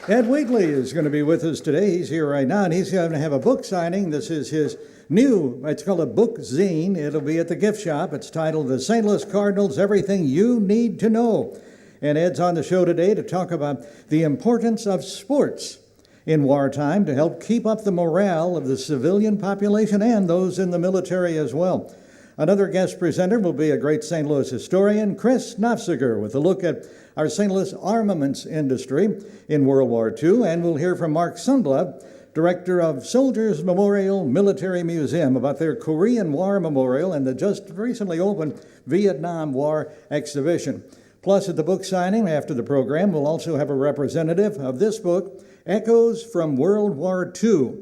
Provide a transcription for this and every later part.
Ed Wheatley is going to be with us today. He's here right now, and he's going to have a book signing. This is his new, it's called a book zine. It'll be at the gift shop. It's titled The St. Louis Cardinals, Everything You Need to Know. And Ed's on the show today to talk about the importance of sports in wartime to help keep up the morale of the civilian population and those in the military as well. Another guest presenter will be a great St. Louis historian, Chris Nofziger, with a look at our St. Louis armaments industry in World War II. And we'll hear from Mark Sundblad, director of Soldiers Memorial Military Museum, about their Korean War Memorial and the just recently opened Vietnam War exhibition. Plus, at the book signing after the program, we'll also have a representative of this book, Echoes from World War II.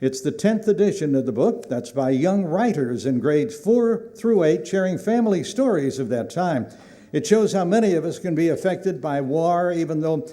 It's the 10th edition of the book. That's by young writers in grades 4 through 8, sharing family stories of that time. It shows how many of us can be affected by war, even though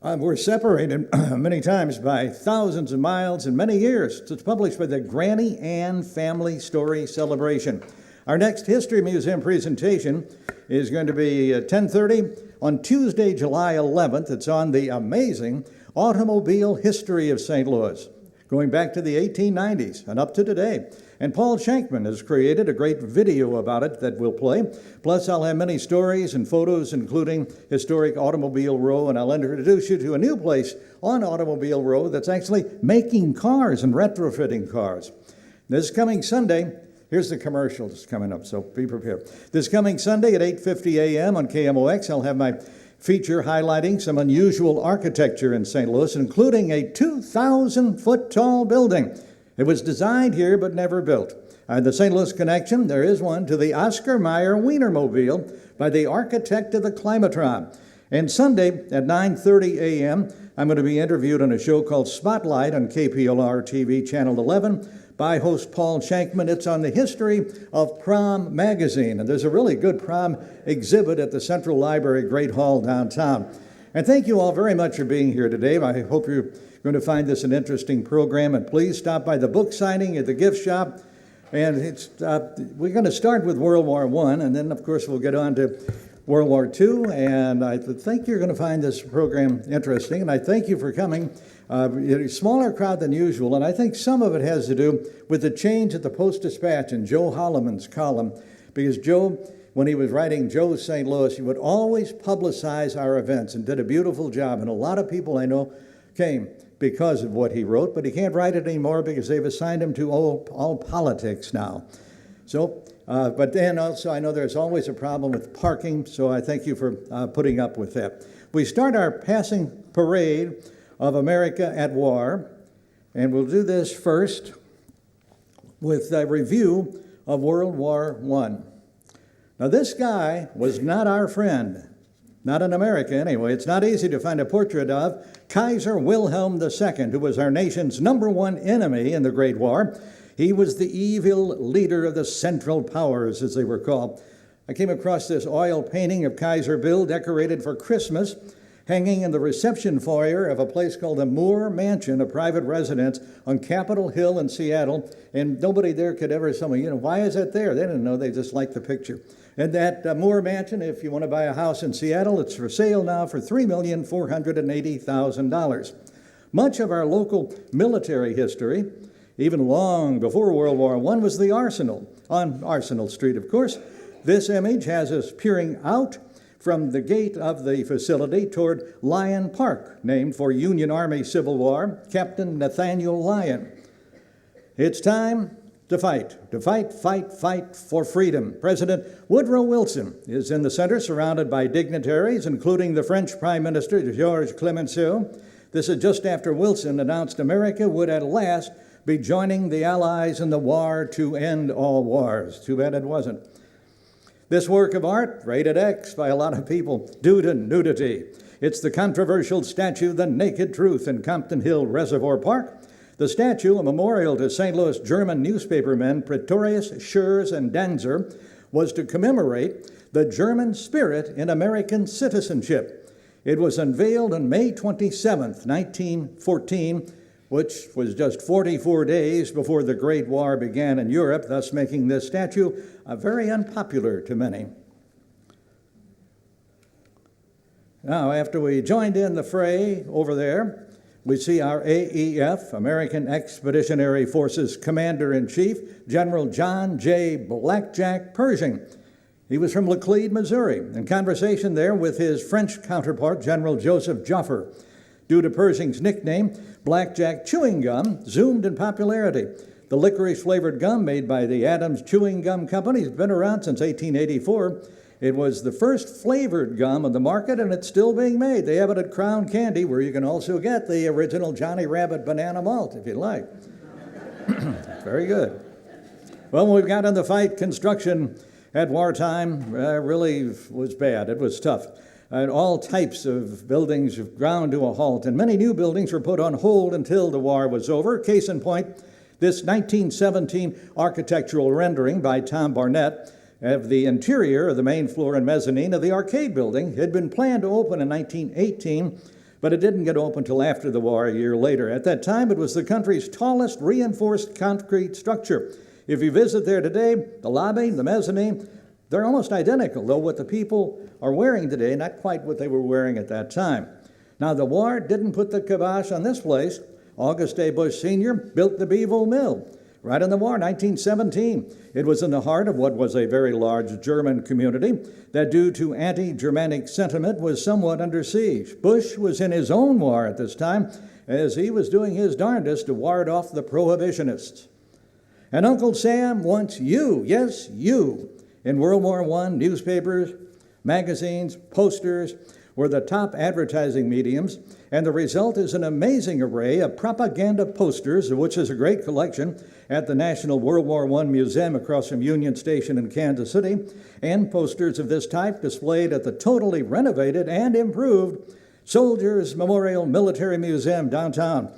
we're separated many times by thousands of miles and many years. It's published by the Granny Ann Family Story Celebration. Our next History Museum presentation is going to be at 10:30 on Tuesday, July 11th. It's on the amazing automobile history of St. Louis, going back to the 1890s and up to today. And Paul Shankman has created a great video about it that we'll play. Plus, I'll have many stories and photos, including historic Automobile Row, and I'll introduce you to a new place on Automobile Row that's actually making cars and retrofitting cars. This coming Sunday, here's the commercial that's coming up, so be prepared. This coming Sunday at 8:50 a.m. on KMOX, I'll have my feature highlighting some unusual architecture in St. Louis, including a 2,000-foot-tall building. It was designed here but never built. The St. Louis connection, there is one to the Oscar Mayer Wienermobile by the architect of the Climatron. And Sunday at 9:30 a.m., I'm going to be interviewed on a show called Spotlight on KPLR TV Channel 11 by host Paul Shankman. It's on the history of prom magazine. And there's a really good prom exhibit at the Central Library Great Hall downtown. And thank you all very much for being here today. I hope you're going to find this an interesting program. And please stop by the book signing at the gift shop. And we're going to start with World War I, and then, of course, we'll get on to World War II. And I think you're going to find this program interesting. And I thank you for coming. A smaller crowd than usual, and I think some of it has to do with the change at the Post-Dispatch in Joe Holloman's column, because Joe, when he was writing Joe's St. Louis, he would always publicize our events and did a beautiful job, and a lot of people I know came because of what he wrote, but he can't write it anymore because they've assigned him to all politics now. So, but then also I know there's always a problem with parking, so I thank you for putting up with that. We start our passing parade of America at War, and we'll do this first with a review of World War I. Now, this guy was not our friend, not in America anyway. It's not easy to find a portrait of Kaiser Wilhelm II, who was our nation's #1 enemy in the Great War. He was the evil leader of the Central Powers, as they were called. I came across this oil painting of Kaiser Bill decorated for Christmas, hanging in the reception foyer of a place called the Moore Mansion, a private residence on Capitol Hill in Seattle. And nobody there could ever tell me, why is that there? They didn't know, they just liked the picture. And that Moore Mansion, if you want to buy a house in Seattle, it's for sale now for $3,480,000. Much of our local military history, even long before World War I, was the Arsenal, on Arsenal Street, of course. This image has us peering out from the gate of the facility toward Lyon Park, named for Union Army Civil War Captain Nathaniel Lyon. It's time to fight, fight for freedom. President Woodrow Wilson is in the center, surrounded by dignitaries, including the French Prime Minister, Georges Clemenceau. This is just after Wilson announced America would at last be joining the Allies in the war to end all wars. Too bad it wasn't. This work of art, rated X by a lot of people, due to nudity. It's the controversial statue, The Naked Truth, in Compton Hill Reservoir Park. The statue, a memorial to St. Louis German newspapermen Pretorius, Schurz, and Danzer, was to commemorate the German spirit in American citizenship. It was unveiled on May 27th, 1914, which was just 44 days before the Great War began in Europe, thus making this statue very unpopular to many. Now, after we joined in the fray over there, we see our AEF, American Expeditionary Forces Commander-in-Chief, General John J. Blackjack Pershing. He was from Laclede, Missouri, in conversation there with his French counterpart, General Joseph Joffre. Due to Pershing's nickname, Blackjack Chewing Gum zoomed in popularity. The licorice-flavored gum made by the Adams Chewing Gum Company has been around since 1884. It was the first flavored gum on the market, and it's still being made. They have it at Crown Candy, where you can also get the original Johnny Rabbit banana malt, if you like. Very good. Well, when we got in the fight, construction at wartime really was bad. It was tough. All types of buildings ground to a halt, and many new buildings were put on hold until the war was over. Case in point, this 1917 architectural rendering by Tom Barnett of the interior of the main floor and mezzanine of the arcade building had been planned to open in 1918, but it didn't get open until after the war, a year later. At that time, it was the country's tallest reinforced concrete structure. If you visit there today, the lobby, the mezzanine, they're almost identical, though what the people are wearing today, not quite what they were wearing at that time. Now, the war didn't put the kibosh on this place. August A. Bush Sr. built the Beeville Mill. Right in the war, 1917. It was in the heart of what was a very large German community that, due to anti-Germanic sentiment, was somewhat under siege. Bush was in his own war at this time, as he was doing his darndest to ward off the prohibitionists. And Uncle Sam wants you, yes, you, in World War I, newspapers, magazines, posters were the top advertising mediums, and the result is an amazing array of propaganda posters, of which is a great collection at the National World War I Museum across from Union Station in Kansas City, and posters of this type displayed at the totally renovated and improved Soldiers Memorial Military Museum downtown.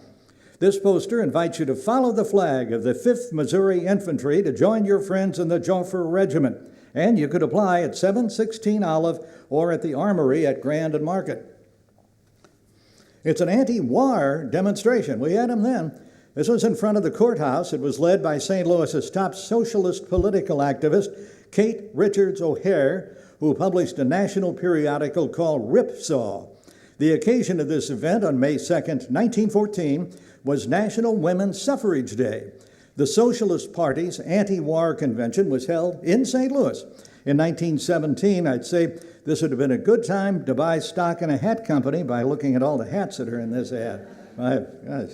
This poster invites you to follow the flag of the 5th Missouri Infantry to join your friends in the Joffre Regiment, and you could apply at 716 Olive or at the Armory at Grand and Market. It's an anti-war demonstration. We had them then. This was in front of the courthouse. It was led by St. Louis's top socialist political activist, Kate Richards O'Hare, who published a national periodical called Ripsaw. The occasion of this event on May 2nd, 1914, was National Women's Suffrage Day. The Socialist Party's anti-war convention was held in St. Louis. In 1917, I'd say this would have been a good time to buy stock in a hat company by looking at all the hats that are in this ad. My gosh.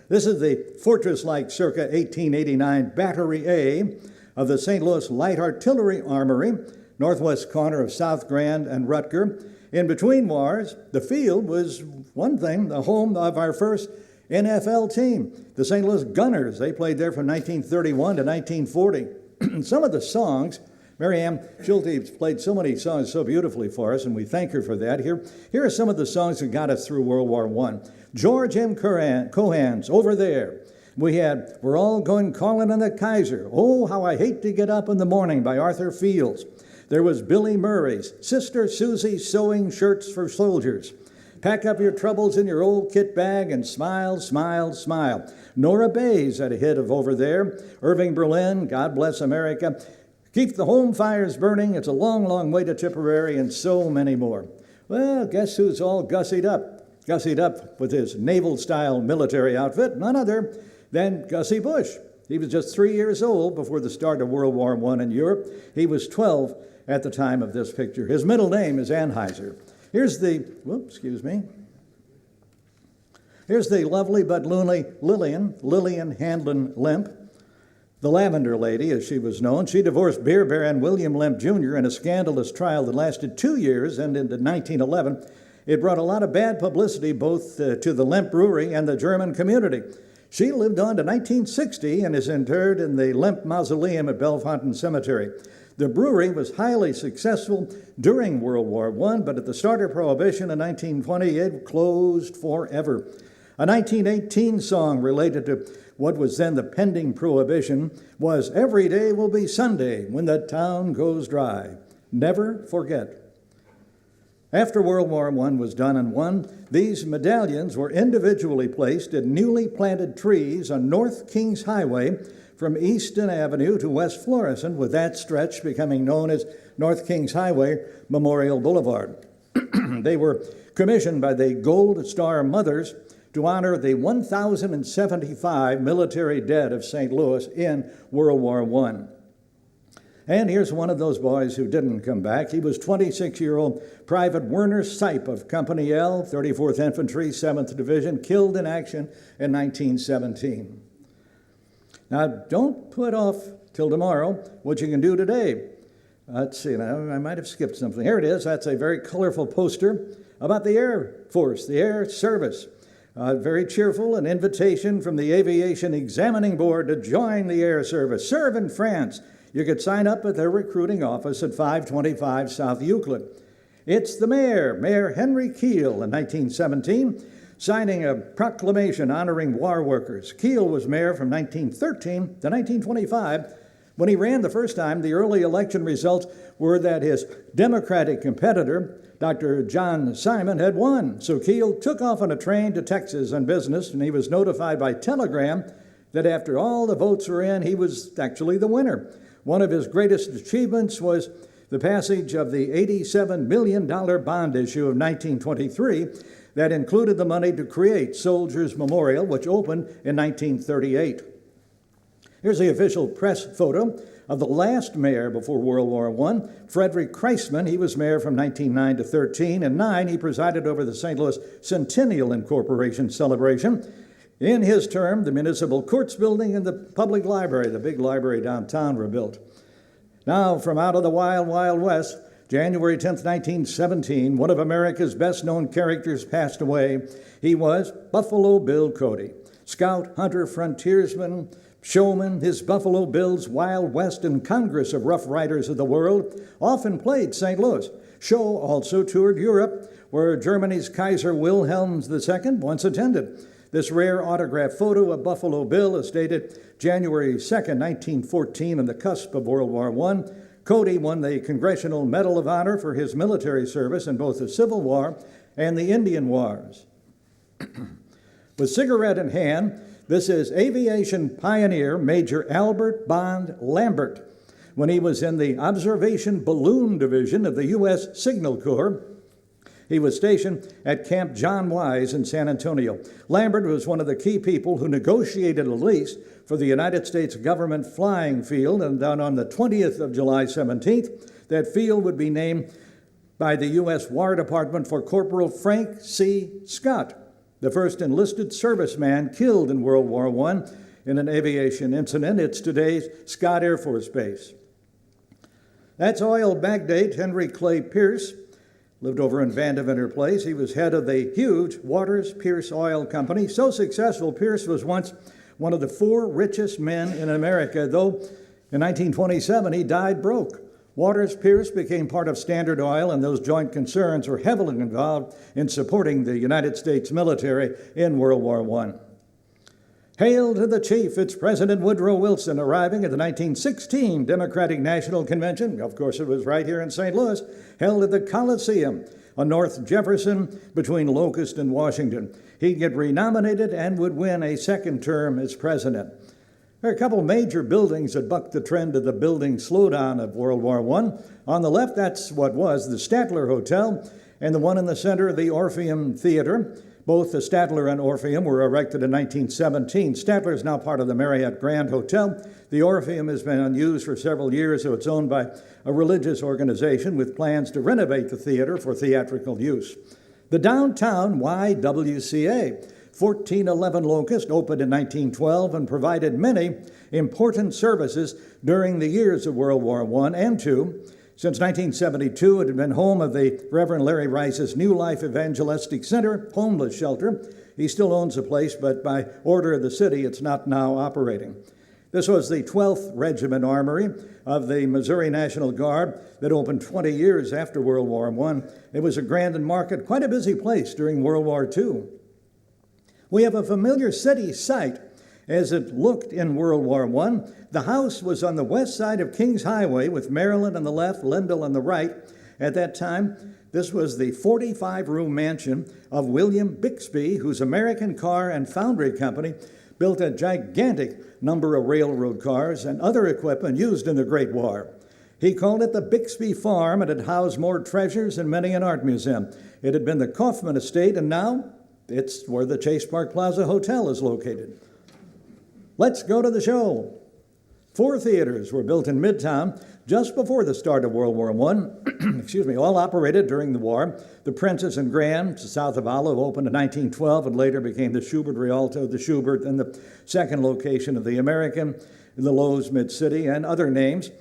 This is the fortress-like circa 1889 Battery A of the St. Louis Light Artillery Armory, northwest corner of South Grand and Rutger. In between wars, the field was one thing, the home of our first NFL team, the St. Louis Gunners. They played there from 1931 to 1940. Some of the songs, Mary Ann Schulte played so many songs so beautifully for us, and we thank her for that. Here are some of the songs that got us through World War I. George M. Cohan's Over There. We had We're All Going Calling on the Kaiser. Oh, How I Hate to Get Up in the Morning by Arthur Fields. There was Billy Murray's Sister Susie Sewing Shirts for Soldiers. Pack up your troubles in your old kit bag and smile, smile, smile. Nora Bayes had a hit of Over There. Irving Berlin, God Bless America. Keep the home fires burning. It's a long, long way to Tipperary, and so many more. Well, guess who's all gussied up? Gussied up with his naval-style military outfit, none other than Gussie Bush. He was just 3 years old before the start of World War I in Europe. He was 12 at the time of this picture. His middle name is Anheuser. Here's the lovely but lonely Lillian Handlin Lemp, the Lavender Lady, as she was known. She divorced Beer Baron William Lemp Jr. in a scandalous trial that lasted 2 years and into 1911. It brought a lot of bad publicity both to the Lemp Brewery and the German community. She lived on to 1960 and is interred in the Lemp Mausoleum at Bellefontaine Cemetery. The brewery was highly successful during World War I, but at the start of Prohibition in 1920, it closed forever. A 1918 song related to what was then the pending Prohibition was Every Day Will Be Sunday When the Town Goes Dry. Never forget. After World War I was done and won, these medallions were individually placed in newly planted trees on North Kings Highway from Easton Avenue to West Florissant, with that stretch becoming known as North Kings Highway Memorial Boulevard. They were commissioned by the Gold Star Mothers to honor the 1,075 military dead of St. Louis in World War I. And here's one of those boys who didn't come back. He was 26-year-old Private Werner Sipe of Company L, 34th Infantry, 7th Division, killed in action in 1917. Now, don't put off till tomorrow what you can do today. Let's see, now I might have skipped something. Here it is. That's a very colorful poster about the Air Force, the Air Service. Very cheerful, an invitation from the Aviation Examining Board to join the Air Service. Serve in France. You could sign up at their recruiting office at 525 South Euclid. It's the mayor, Mayor Henry Kiel, in 1917, signing a proclamation honoring war workers. Kiel was mayor from 1913 to 1925. When he ran the first time, the early election results were that his Democratic competitor, Dr. John Simon, had won. So Kiel took off on a train to Texas on business, and he was notified by telegram that after all the votes were in, he was actually the winner. One of his greatest achievements was the passage of the $87 million bond issue of 1923 that included the money to create Soldiers Memorial, which opened in 1938. Here's the official press photo of the last mayor before World War I, Frederick Kreisman. He was mayor from 1909 to 13. In 9, he presided over the St. Louis Centennial Incorporation celebration. In his term, the municipal courts building and the public library, the big library downtown, were built. Now, from out of the wild, wild west, January 10th, 1917, one of America's best-known characters passed away. He was Buffalo Bill Cody, scout, hunter, frontiersman, showman. His Buffalo Bills, Wild West, and Congress of Rough Riders of the World often played St. Louis. Shaw also toured Europe, where Germany's Kaiser Wilhelm II once attended. This rare autograph photo of Buffalo Bill is dated January 2nd, 1914, on the cusp of World War I. Cody won the Congressional Medal of Honor for his military service in both the Civil War and the Indian Wars. With cigarette in hand, this is aviation pioneer Major Albert Bond Lambert. When he was in the Observation Balloon Division of the U.S. Signal Corps, he was stationed at Camp John Wise in San Antonio. Lambert was one of the key people who negotiated a lease for the United States government flying field, and then on the 20th of July 17th, that field would be named by the U.S. War Department for Corporal Frank C. Scott, the first enlisted serviceman killed in World War I in an aviation incident. It's today's Scott Air Force Base. That's oil magnate Henry Clay Pierce. Lived over in Vandeventer Place. He was head of the huge Waters Pierce Oil Company. So successful, Pierce was once one of the 4 richest men in America, though in 1927 he died broke. Waters Pierce became part of Standard Oil, and those joint concerns were heavily involved in supporting the United States military in World War I. Hail to the chief! It's President Woodrow Wilson arriving at the 1916 Democratic National Convention. Of course, it was right here in St. Louis, held at the Coliseum on North Jefferson between Locust and Washington. He'd get renominated and would win a second term as president. There are a couple major buildings that bucked the trend of the building slowdown of World War I. On the left, that's what was the Statler Hotel, and the one in the center, the Orpheum Theater. Both the Statler and Orpheum were erected in 1917. Statler is now part of the Marriott Grand Hotel. The Orpheum has been unused for several years, so it's owned by a religious organization with plans to renovate the theater for theatrical use. The downtown YWCA, 1411 Locust, opened in 1912 and provided many important services during the years of World War I and II. Since 1972, it had been home of the Reverend Larry Rice's New Life Evangelistic Center, homeless shelter. He still owns the place, but by order of the city, it's not now operating. This was the 12th Regiment Armory of the Missouri National Guard that opened 20 years after World War I. It was a Grandin market, quite a busy place during World War II. We have a familiar city site as it looked in World War I. The house was on the west side of Kings Highway with Maryland on the left, Lindell on the right. At that time, this was the 45-room mansion of William Bixby, whose American Car and Foundry Company built a gigantic number of railroad cars and other equipment used in the Great War. He called it the Bixby Farm, and it housed more treasures than many an art museum. It had been the Kaufman Estate, and now it's where the Chase Park Plaza Hotel is located. Let's go to the show. 4 theaters were built in Midtown just before the start of World War I, all operated during the war. The Princess and Grand, south of Olive, opened in 1912 and later became the Schubert Rialto, the Schubert, and the second location of the American, the Lowe's Mid-City, and other names.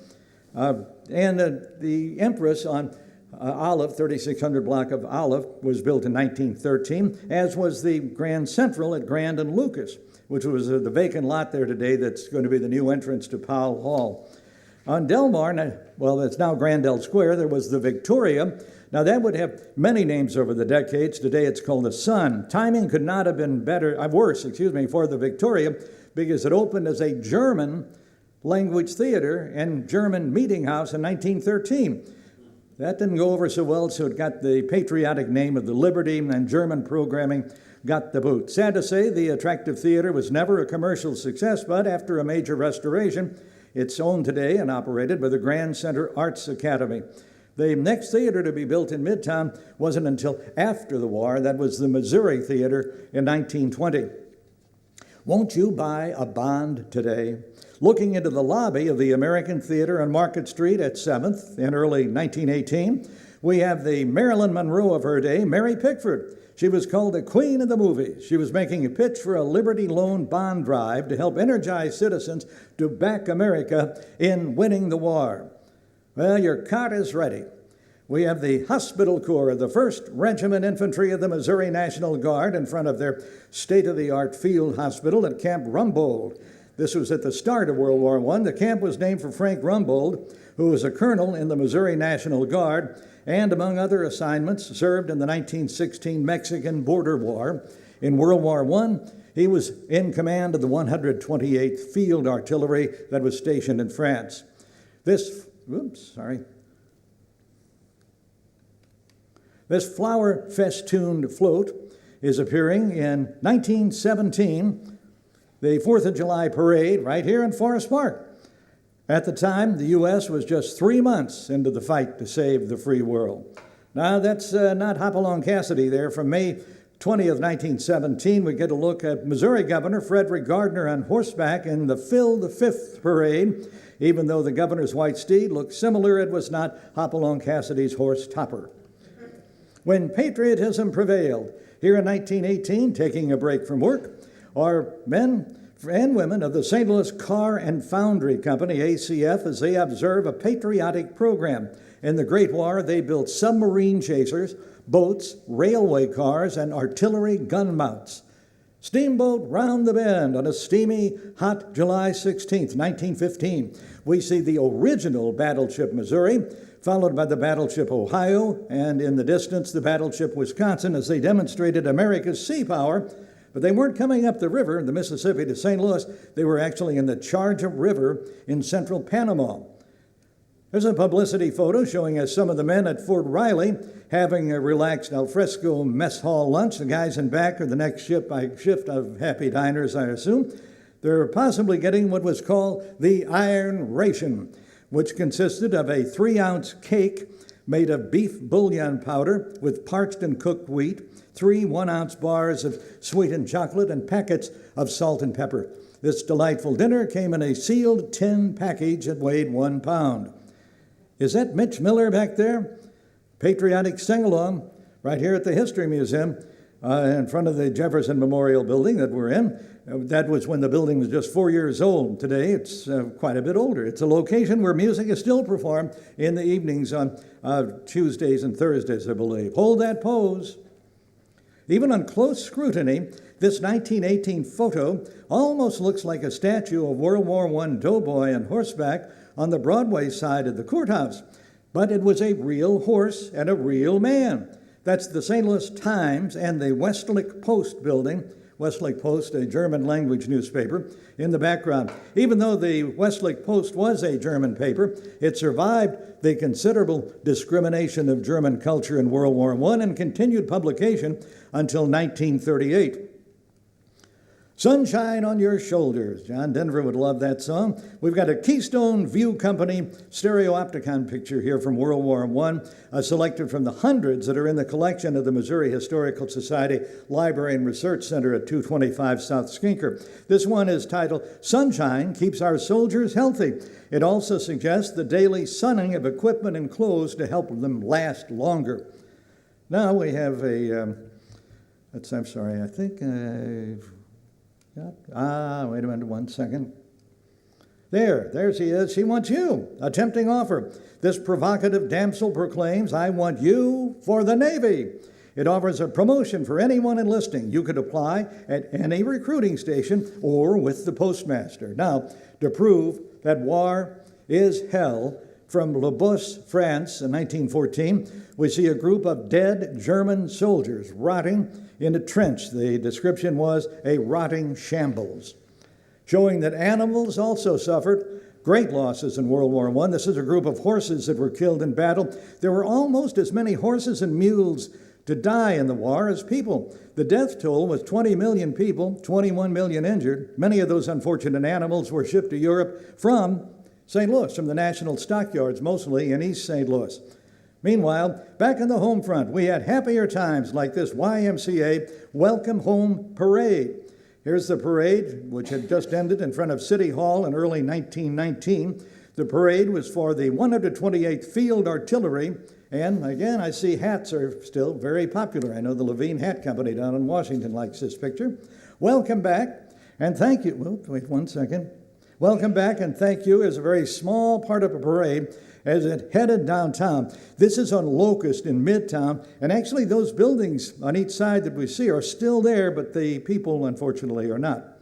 The Empress on Olive, 3600 block of Olive, was built in 1913, as was the Grand Central at Grand and Lucas, which was the vacant lot there today that's going to be the new entrance to Powell Hall. On Del Mar, it's now Grandel Square, there was the Victoria. Now that would have many names over the decades. Today it's called the Sun. Timing could not have been worse for the Victoria, because it opened as a German language theater and German meeting house in 1913. That didn't go over so well, so it got the patriotic name of the Liberty, and German programming got the boot. Sad to say, the attractive theater was never a commercial success, but after a major restoration, it's owned today and operated by the Grand Center Arts Academy. The next theater to be built in Midtown wasn't until after the war. That was the Missouri Theater in 1920. Won't you buy a bond today? Looking into the lobby of the American Theater on Market Street at 7th in early 1918, we have the Marilyn Monroe of her day, Mary Pickford. She was called the Queen of the Movies. She was making a pitch for a Liberty Loan bond drive to help energize citizens to back America in winning the war. Well, your cart is ready. We have the Hospital Corps of the 1st Regiment Infantry of the Missouri National Guard in front of their state-of-the-art field hospital at Camp Rumbold. This was at the start of World War I. The camp was named for Frank Rumbold, who was a colonel in the Missouri National Guard, and among other assignments, served in the 1916 Mexican Border War. In World War I, he was in command of the 128th Field Artillery that was stationed in France. This flower-festooned float is appearing in 1917, the 4th of July parade right here in Forest Park. At the time, the U.S. was just 3 months into the fight to save the free world. Now, that's not Hopalong Cassidy there. From May 20th, 1917, we get a look at Missouri Governor Frederick Gardner on horseback in the Phil V parade. Even though the governor's white steed looked similar, it was not Hopalong Cassidy's horse Topper. When patriotism prevailed, here in 1918, taking a break from work, are men and women of the St. Louis Car and Foundry Company, ACF, as they observe a patriotic program. In the Great War, they built submarine chasers, boats, railway cars, and artillery gun mounts. Steamboat round the bend on a steamy, hot July 16th, 1915. We see the original battleship Missouri, followed by the battleship Ohio, and in the distance, the battleship Wisconsin, as they demonstrated America's sea power. But they weren't coming up the river, the Mississippi, to St. Louis. They were actually in the Charge River in central Panama. There's a publicity photo showing us some of the men at Fort Riley having a relaxed alfresco mess hall lunch. The guys in back are the next shift of happy diners, I assume. They're possibly getting what was called the Iron Ration, which consisted of a 3-ounce cake made of beef bouillon powder with parched and cooked wheat, 3 1-ounce bars of sweetened chocolate, and packets of salt and pepper. This delightful dinner came in a sealed tin package that weighed 1 pound. Is that Mitch Miller back there? Patriotic sing-along right here at the History Museum in front of the Jefferson Memorial Building that we're in. That was when the building was just 4 years old. Today, it's quite a bit older. It's a location where music is still performed in the evenings on Tuesdays and Thursdays, I believe. Hold that pose. Even on close scrutiny, this 1918 photo almost looks like a statue of World War I doughboy on horseback on the Broadway side of the courthouse. But it was a real horse and a real man. That's the St. Louis Times and the Westlake Post building. Westlake Post, a German language newspaper, in the background. Even though the Westlake Post was a German paper, it survived the considerable discrimination of German culture in World War I and continued publication until 1938. Sunshine on Your Shoulders. John Denver would love that song. We've got a Keystone View Company stereopticon picture here from World War I, selected from the hundreds that are in the collection of the Missouri Historical Society Library and Research Center at 225 South Skinker. This one is titled, Sunshine Keeps Our Soldiers Healthy. It also suggests the daily sunning of equipment and clothes to help them last longer. Now we have a, I'm sorry, I think wait a minute, 1 second. There she is. She wants you. A tempting offer. This provocative damsel proclaims, I want you for the Navy. It offers a promotion for anyone enlisting. You could apply at any recruiting station or with the postmaster. Now, to prove that war is hell, from Le Bus, France, in 1914, we see a group of dead German soldiers rotting in a trench. The description was a rotting shambles, showing that animals also suffered great losses in World War I. This is a group of horses that were killed in battle. There were almost as many horses and mules to die in the war as people. The death toll was 20 million people, 21 million injured. Many of those unfortunate animals were shipped to Europe from St. Louis, from the National Stockyards, mostly in East St. Louis. Meanwhile, back in the home front, we had happier times like this YMCA Welcome Home Parade. Here's the parade, which had just ended in front of City Hall in early 1919. The parade was for the 128th Field Artillery, and again, I see hats are still very popular. I know the Levine Hat Company down in Washington likes this picture. Welcome back, and thank you. Well, wait 1 second. Welcome back, and thank you is a very small part of a parade as it headed downtown. This is on Locust in Midtown, and actually those buildings on each side that we see are still there, but the people, unfortunately, are not.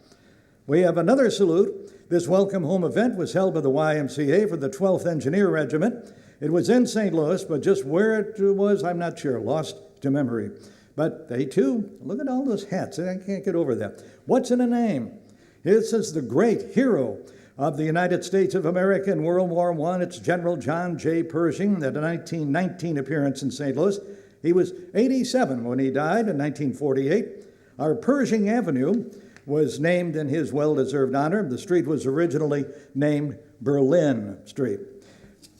We have another salute. This Welcome Home event was held by the YMCA for the 12th Engineer Regiment. It was in St. Louis, but just where it was, I'm not sure, lost to memory. But they too, look at all those hats. I can't get over that. What's in a name? This is the great hero of the United States of America in World War I. It's General John J. Pershing, at a 1919 appearance in St. Louis. He was 87 when he died in 1948. Our Pershing Avenue was named in his well-deserved honor. The street was originally named Berlin Street.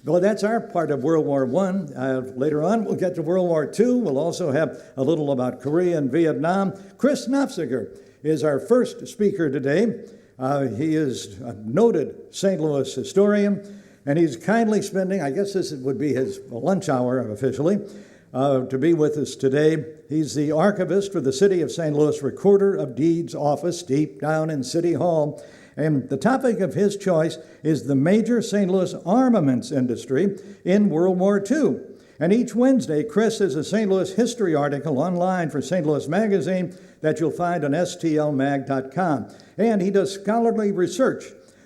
Well, that's our part of World War I. Later on, we'll get to World War II. We'll also have a little about Korea and Vietnam. Chris Nofziger is our first speaker today. He is a noted St. Louis historian, and he's kindly spending, I guess this would be his lunch hour officially, to be with us today. He's the archivist for the City of St. Louis Recorder of Deeds office deep down in City Hall. And the topic of his choice is the major St. Louis armaments industry in World War II. And each Wednesday, Chris has a St. Louis history article online for St. Louis Magazine that you'll find on stlmag.com. And he does scholarly research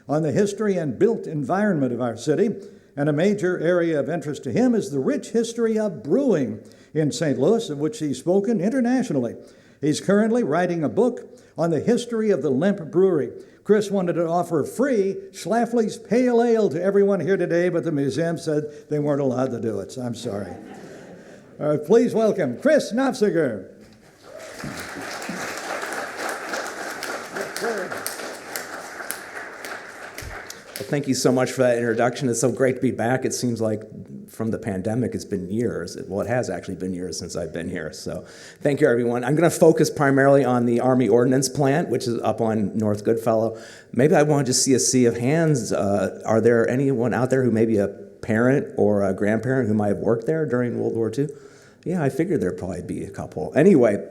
on the history and built environment of our city. And a major area of interest to him is the rich history of brewing in St. Louis, of which he's spoken internationally. He's currently writing a book on the history of the Lemp Brewery. Chris wanted to offer free Schlafly's Pale Ale to everyone here today, but the museum said they weren't allowed to do it, so I'm sorry. Please welcome Chris Nofziger. Well, thank you so much for that introduction. It's so great to be back. It seems like from the pandemic, it's been years. Well, it has actually been years since I've been here. So thank you, everyone. I'm going to focus primarily on the Army Ordnance Plant, which is up on North Goodfellow. Maybe I want to just see a sea of hands. Are there anyone out there who may be a parent or a grandparent who might have worked there during World War II? Yeah, I figured there'd probably be a couple. Anyway,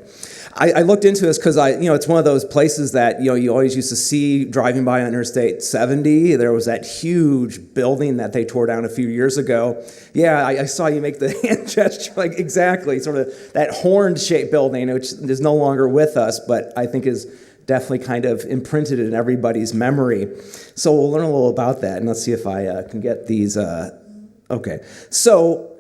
I looked into this because it's one of those places that you always used to see driving by on Interstate 70. There was that huge building that they tore down a few years ago. Yeah, I saw you make the hand gesture, like exactly, sort of that horn-shaped building, which is no longer with us, but I think is definitely kind of imprinted in everybody's memory. So we'll learn a little about that, and let's see if I can get these. Okay, so.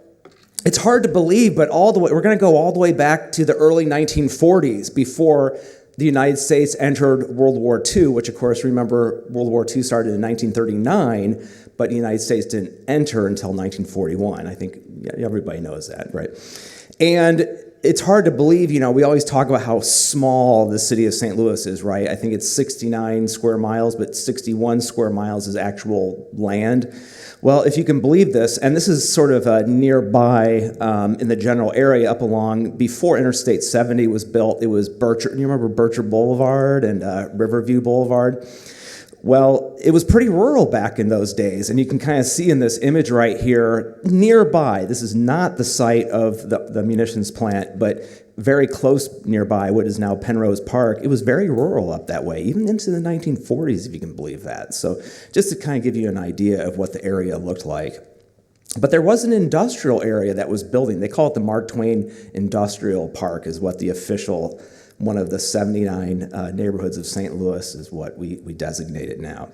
It's hard to believe, but we're going to go all the way back to the early 1940s, before the United States entered World War II, which, of course, remember, World War II started in 1939, but the United States didn't enter until 1941. I think everybody knows that, right? And it's hard to believe, we always talk about how small the city of St. Louis is, right? I think it's 69 square miles, but 61 square miles is actual land. Well, if you can believe this, and this is sort of nearby in the general area up along, before Interstate 70 was built, it was Bircher, you remember Bircher Boulevard and Riverview Boulevard? Well, it was pretty rural back in those days, and you can kind of see in this image right here, nearby, this is not the site of the munitions plant, but very close nearby, what is now Penrose Park, it was very rural up that way, even into the 1940s, if you can believe that. So just to kind of give you an idea of what the area looked like. But there was an industrial area that was building. They call it the Mark Twain Industrial Park, is what the official, one of the 79 neighborhoods of St. Louis is what we designate it now.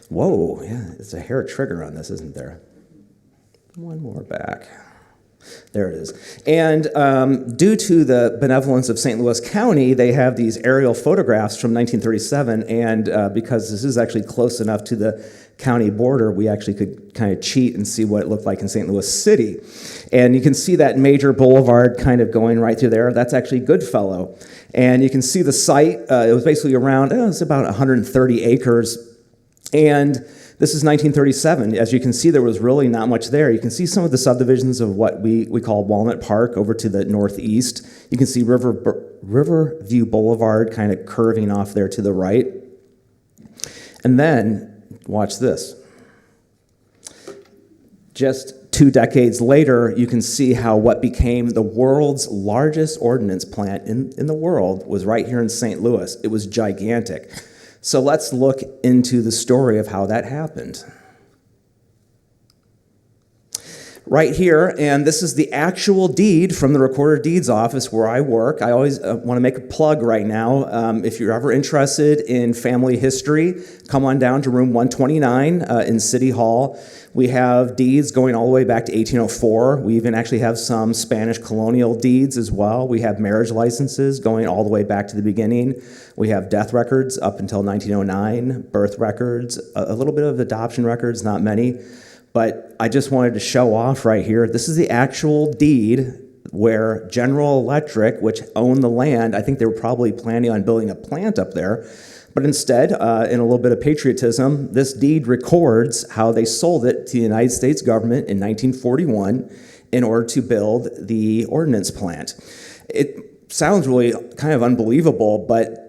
Whoa, yeah, it's a hair trigger on this, isn't there? One more back. There it is. And due to the benevolence of St. Louis County, they have these aerial photographs from 1937, and because this is actually close enough to the county border, we actually could kind of cheat and see what it looked like in St. Louis City. And you can see that major boulevard kind of going right through there. That's actually Goodfellow. And you can see the site. It was basically around, it was about 130 acres. And this is 1937. As you can see, there was really not much there. You can see some of the subdivisions of what we call Walnut Park over to the northeast. You can see Riverview Boulevard kind of curving off there to the right. And then, watch this. Just 2 decades later, you can see how what became the world's largest ordnance plant in the world was right here in St. Louis. It was gigantic. So let's look into the story of how that happened. Right here, and this is the actual deed from the Recorder of Deeds office where I work. I always want to make a plug right now. If you're ever interested in family history, come on down to room 129 in City Hall. We have deeds going all the way back to 1804. We even actually have some Spanish colonial deeds as well. We have marriage licenses going all the way back to the beginning. We have death records up until 1909, birth records, a little bit of adoption records, not many. But I just wanted to show off right here. This is the actual deed where General Electric, which owned the land, I think they were probably planning on building a plant up there. But instead, in a little bit of patriotism, this deed records how they sold it to the United States government in 1941 in order to build the ordnance plant. It sounds really kind of unbelievable, but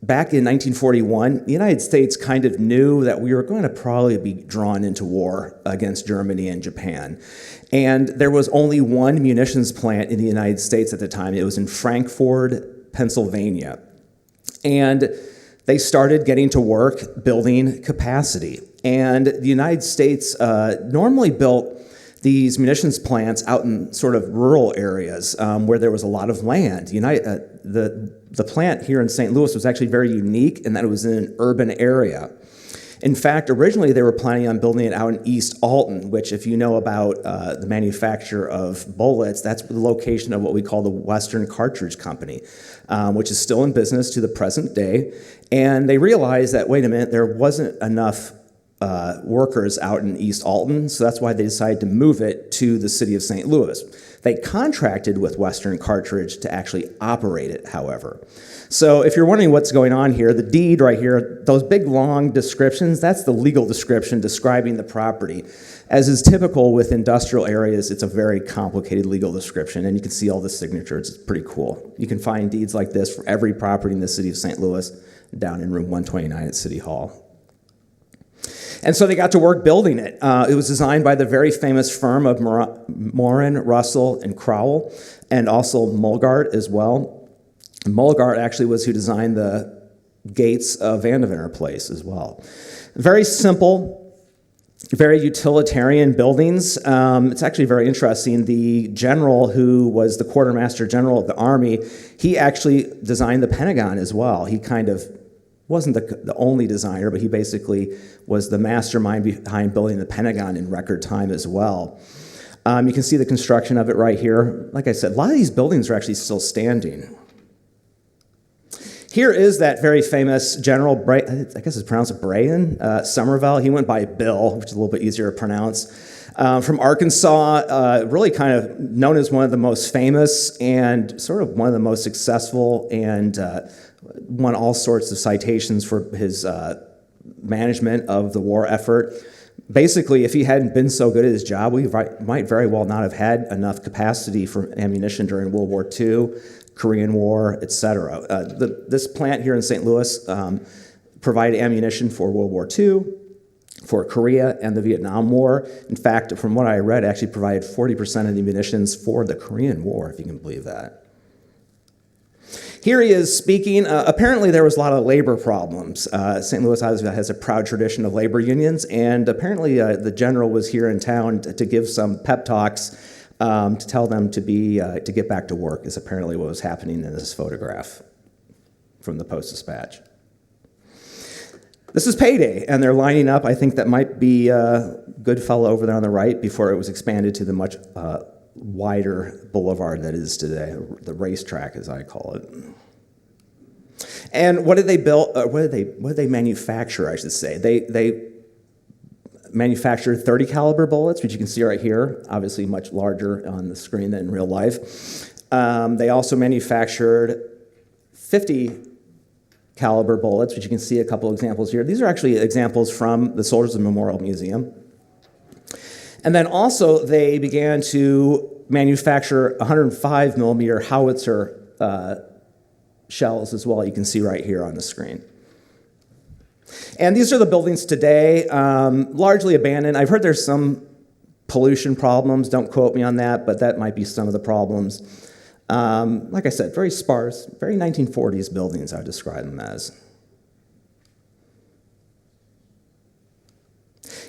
back in 1941, the United States kind of knew that we were going to probably be drawn into war against Germany and Japan. And there was only one munitions plant in the United States at the time. It was in Frankfort, Pennsylvania. And they started getting to work building capacity. And the United States normally built these munitions plants out in sort of rural areas where there was a lot of land. The plant here in St. Louis was actually very unique in that it was in an urban area. In fact, originally they were planning on building it out in East Alton, which if you know about the manufacture of bullets, that's the location of what we call the Western Cartridge Company, which is still in business to the present day. And they realized that, wait a minute, there wasn't enough workers out in East Alton, so that's why they decided to move it to the city of St. Louis. They contracted with Western Cartridge to actually operate it, however. So if you're wondering what's going on here, the deed right here, those big long descriptions, that's the legal description describing the property. As is typical with industrial areas, it's a very complicated legal description, and you can see all the signatures. It's pretty cool. You can find deeds like this for every property in the city of St. Louis down in room 129 at City Hall. And so they got to work building it. It was designed by the very famous firm of Morin, Russell, and Crowell, and also Mulgard as well. Mulgard actually was who designed the gates of Vandevener Place as well. Very simple, very utilitarian buildings. It's actually very interesting. The general who was the quartermaster general of the Army, he actually designed the Pentagon as well. He kind of wasn't the only designer, but he basically was the mastermind behind building the Pentagon in record time as well. You can see the construction of it right here. Like I said, a lot of these buildings are actually still standing. Here is that very famous General, I guess it's pronounced Brian Somerville. He went by Bill, which is a little bit easier to pronounce. From Arkansas, really kind of known as one of the most famous and sort of one of the most successful, and won all sorts of citations for his management of the war effort. Basically, if he hadn't been so good at his job, we might very well not have had enough capacity for ammunition during World War II, Korean War, etc. This plant here in St. Louis provided ammunition for World War II, for Korea, and the Vietnam War. In fact, from what I read, it actually provided 40% of the munitions for the Korean War, if you can believe that. Here he is speaking. Apparently there was a lot of labor problems. St. Louis has a proud tradition of labor unions, and apparently the general was here in town to give some pep talks to tell them to get back to work, is apparently what was happening in this photograph from the Post-Dispatch. This is payday, and they're lining up. I think that might be Goodfellow over there on the right before it was expanded to the much wider boulevard that is today, the racetrack, as I call it. And what did they build? What did they manufacture? I should say they manufactured 30 caliber bullets, which you can see right here, obviously much larger on the screen than in real life. They also manufactured 50 caliber bullets, which you can see a couple examples here. These are actually examples from the Soldiers Memorial Museum. And then also they began to manufacture 105 millimeter howitzer shells as well, you can see right here on the screen. And these are the buildings today, largely abandoned. I've heard there's some pollution problems, don't quote me on that, but that might be some of the problems. Like I said, very sparse, very 1940s buildings, I would describe them as.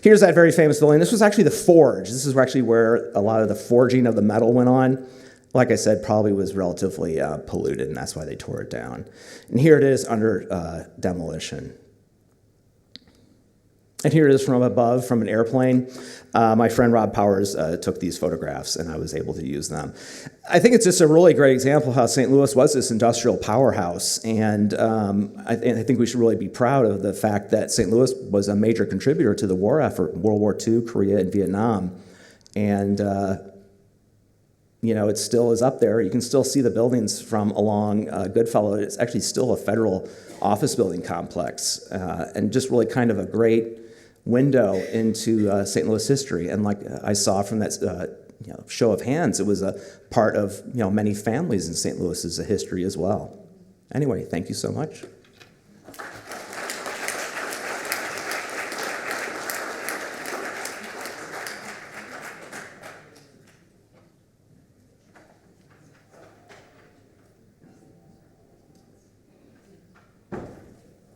Here's that very famous building. This was actually the forge. This is actually where a lot of the forging of the metal went on. Like I said, probably was relatively polluted, and that's why they tore it down. And here it is under demolition. And here it is from above, from an airplane. My friend Rob Powers took these photographs, and I was able to use them. I think it's just a really great example of how St. Louis was this industrial powerhouse, and I think we should really be proud of the fact that St. Louis was a major contributor to the war effort, World War II, Korea, and Vietnam. And it still is up there. You can still see the buildings from along Goodfellow. It's actually still a federal office building complex, and just really kind of a great window into St. Louis history. And like I saw from that show of hands, it was a part of many families in St. Louis's history as well. Anyway, thank you so much.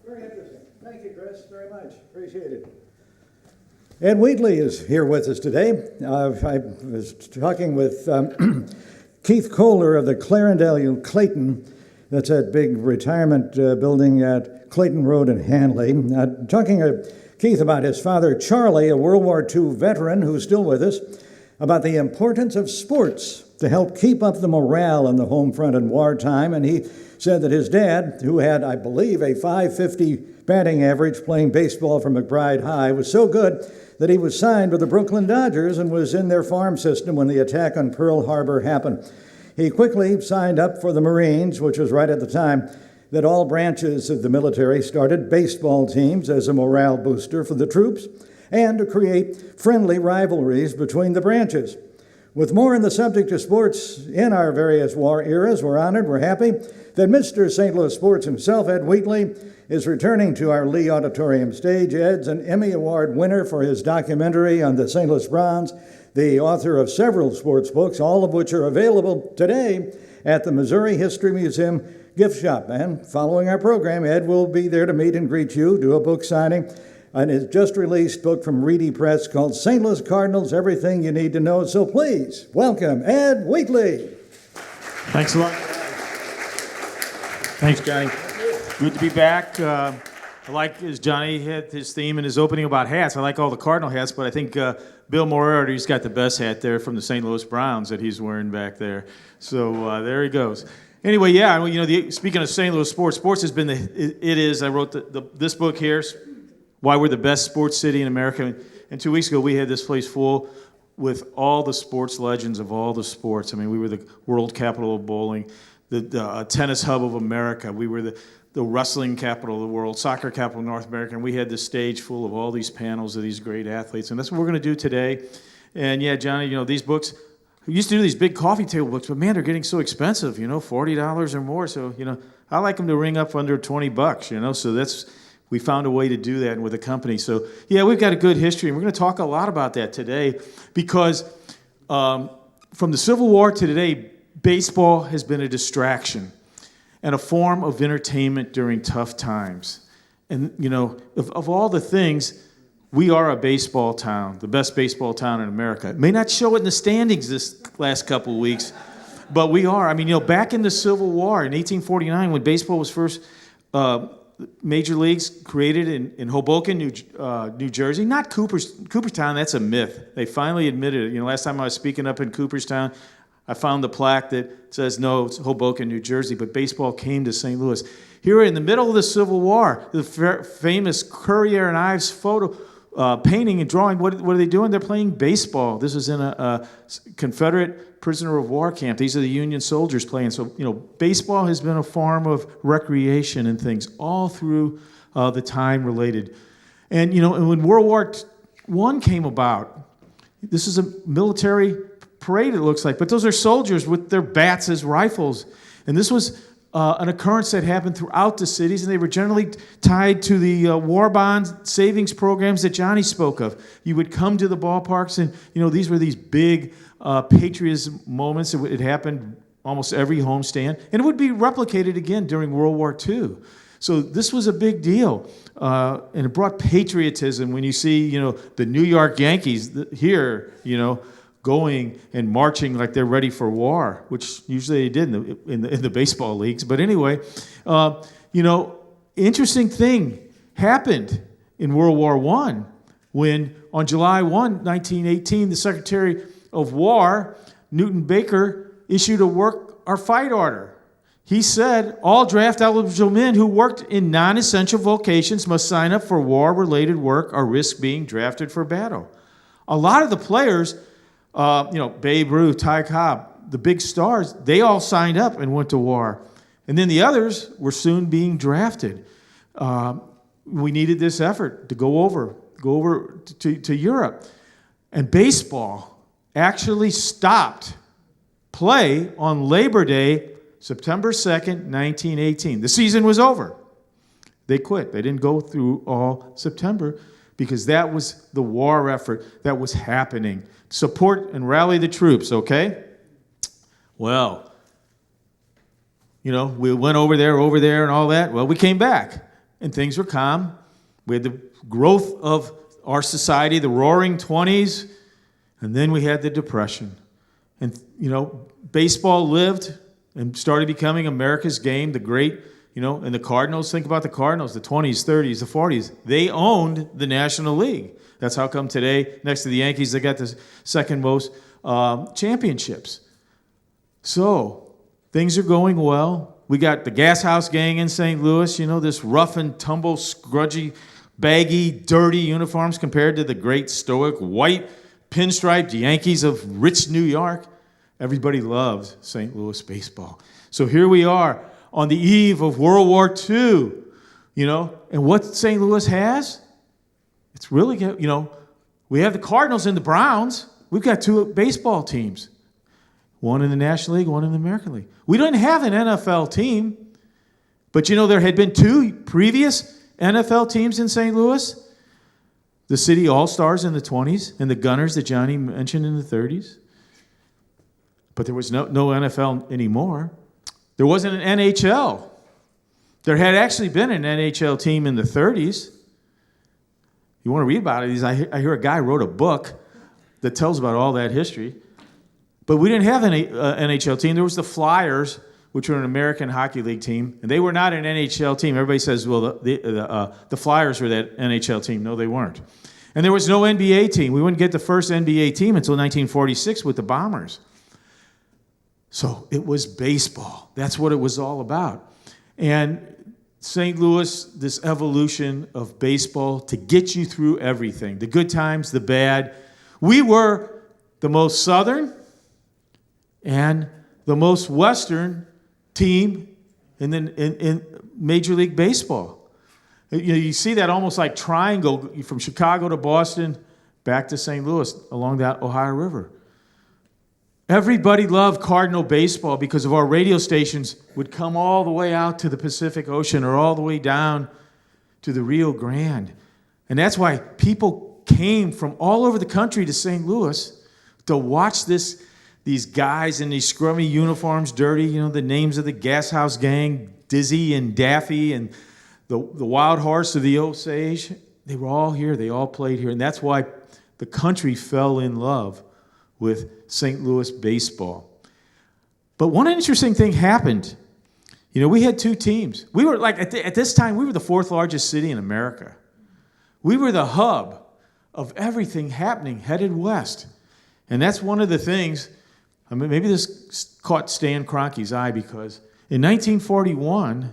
Very interesting. Thank you, Chris, very much. Appreciate it. Ed Wheatley is here with us today. I was talking with Keith Kohler of the Clarendale Clayton. That's that big retirement building at Clayton Road in Hanley. Talking to Keith about his father, Charlie, a World War II veteran who's still with us, about the importance of sports to help keep up the morale on the home front in wartime. And he said that his dad, who had, I believe, a .550 batting average playing baseball for McBride High, was so good that he was signed with the Brooklyn Dodgers and was in their farm system when the attack on Pearl Harbor happened. He quickly signed up for the Marines, which was right at the time that all branches of the military started baseball teams as a morale booster for the troops and to create friendly rivalries between the branches. With more on the subject of sports in our various war eras, we're honored, we're happy that Mr. St. Louis Sports himself, Ed Wheatley, is returning to our Lee Auditorium stage. Ed's an Emmy Award winner for his documentary on the St. Louis Browns, the author of several sports books, all of which are available today at the Missouri History Museum gift shop. And following our program, Ed will be there to meet and greet you, do a book signing on his just-released book from Reedy Press called St. Louis Cardinals, Everything You Need to Know. So please welcome Ed Wheatley. Thanks a lot. Thanks, Johnny. Good to be back. I like, as Johnny had his theme in his opening about hats, I like all the Cardinal hats, but I think Bill Moriarty's got the best hat there from the St. Louis Browns that he's wearing back there. So there he goes. Anyway, yeah, well, speaking of St. Louis sports has been I wrote this book here, Why We're the Best Sports City in America. And 2 weeks ago, we had this place full with all the sports legends of all the sports. I mean, we were the world capital of bowling, the tennis hub of America. We were the wrestling capital of the world, soccer capital of North America. And we had this stage full of all these panels of these great athletes. And that's what we're going to do today. And yeah, Johnny, these books, we used to do these big coffee table books, but man, they're getting so expensive, $40 or more. So, I like them to ring up under $20, so we found a way to do that with a company. So, yeah, we've got a good history, and we're going to talk a lot about that today because from the Civil War to today, baseball has been a distraction and a form of entertainment during tough times. And, of all the things, we are a baseball town, the best baseball town in America. It may not show it in the standings this last couple of weeks, but we are. I mean, back in the Civil War in 1849, when baseball was first major leagues created in Hoboken, New Jersey, not Cooperstown. That's a myth. They finally admitted it. Last time I was speaking up in Cooperstown, I found the plaque that says, no, it's Hoboken, New Jersey, but baseball came to St. Louis. Here in the middle of the Civil War, the famous Currier and Ives photo painting and drawing, what are they doing? They're playing baseball. This is in a Confederate prisoner of war camp. These are the Union soldiers playing. So, baseball has been a form of recreation and things all through the time related. And, and when World War I came about, this is a military parade, it looks like, but those are soldiers with their bats as rifles. And this was an occurrence that happened throughout the cities, and they were generally tied to the war bond savings programs that Johnny spoke of. You would come to the ballparks, and these were these big patriotism moments. It happened almost every homestand, and it would be replicated again during World War II. So this was a big deal, and it brought patriotism. When you see, the New York Yankees here, going and marching like they're ready for war, which usually they did in the baseball leagues. But anyway, interesting thing happened in World War I when on July 1, 1918, the Secretary of War, Newton Baker, issued a work or fight order. He said all draft-eligible men who worked in non-essential vocations must sign up for war-related work or risk being drafted for battle. A lot of the players, Babe Ruth, Ty Cobb, the big stars, they all signed up and went to war. And then the others were soon being drafted. We needed this effort to go over to Europe. And baseball actually stopped play on Labor Day, September 2nd, 1918. The season was over. They quit. They didn't go through all September because that was the war effort that was happening. Support and rally the troops, okay? Well, we went over there, and all that. Well, we came back, and things were calm. We had the growth of our society, the roaring 20s, and then we had the Depression. And, baseball lived and started becoming America's game, the great, and the Cardinals, think about the Cardinals, the 20s, 30s, the 40s. They owned the National League. That's how come today, next to the Yankees, they got the second most championships. So, things are going well. We got the Gas House Gang in St. Louis, this rough and tumble, scrudgy, baggy, dirty uniforms compared to the great, stoic, white, pinstriped Yankees of rich New York. Everybody loves St. Louis baseball. So here we are on the eve of World War II, and what St. Louis has? It's really, we have the Cardinals and the Browns. We've got two baseball teams, one in the National League, one in the American League. We didn't have an NFL team, but there had been two previous NFL teams in St. Louis. The City All-Stars in the 20s and the Gunners that Johnny mentioned in the 30s. But there was no NFL anymore. There wasn't an NHL. There had actually been an NHL team in the 30s. You want to read about it? I hear a guy wrote a book that tells about all that history. But we didn't have an NHL team. There was the Flyers, which were an American Hockey League team, and they were not an NHL team. Everybody says, well, the Flyers were that NHL team. No, they weren't. And there was no NBA team. We wouldn't get the first NBA team until 1946 with the Bombers. So it was baseball. That's what it was all about. And St. Louis, this evolution of baseball to get you through everything, the good times, the bad. We were the most southern and the most western team in Major League Baseball. You see that almost like triangle from Chicago to Boston, back to St. Louis along that Ohio River. Everybody loved Cardinal baseball because of our radio stations would come all the way out to the Pacific Ocean or all the way down to the Rio Grande. And that's why people came from all over the country to St. Louis to watch these guys in these scrubby uniforms, dirty, the names of the Gas House Gang, Dizzy and Daffy and the Wild Horse of the Osage. They were all here. They all played here. And that's why the country fell in love with St. Louis baseball. But one interesting thing happened. We had two teams. We were at this time, we were the fourth largest city in America. We were the hub of everything happening headed west. And that's one of the things, maybe this caught Stan Kroenke's eye, because in 1941,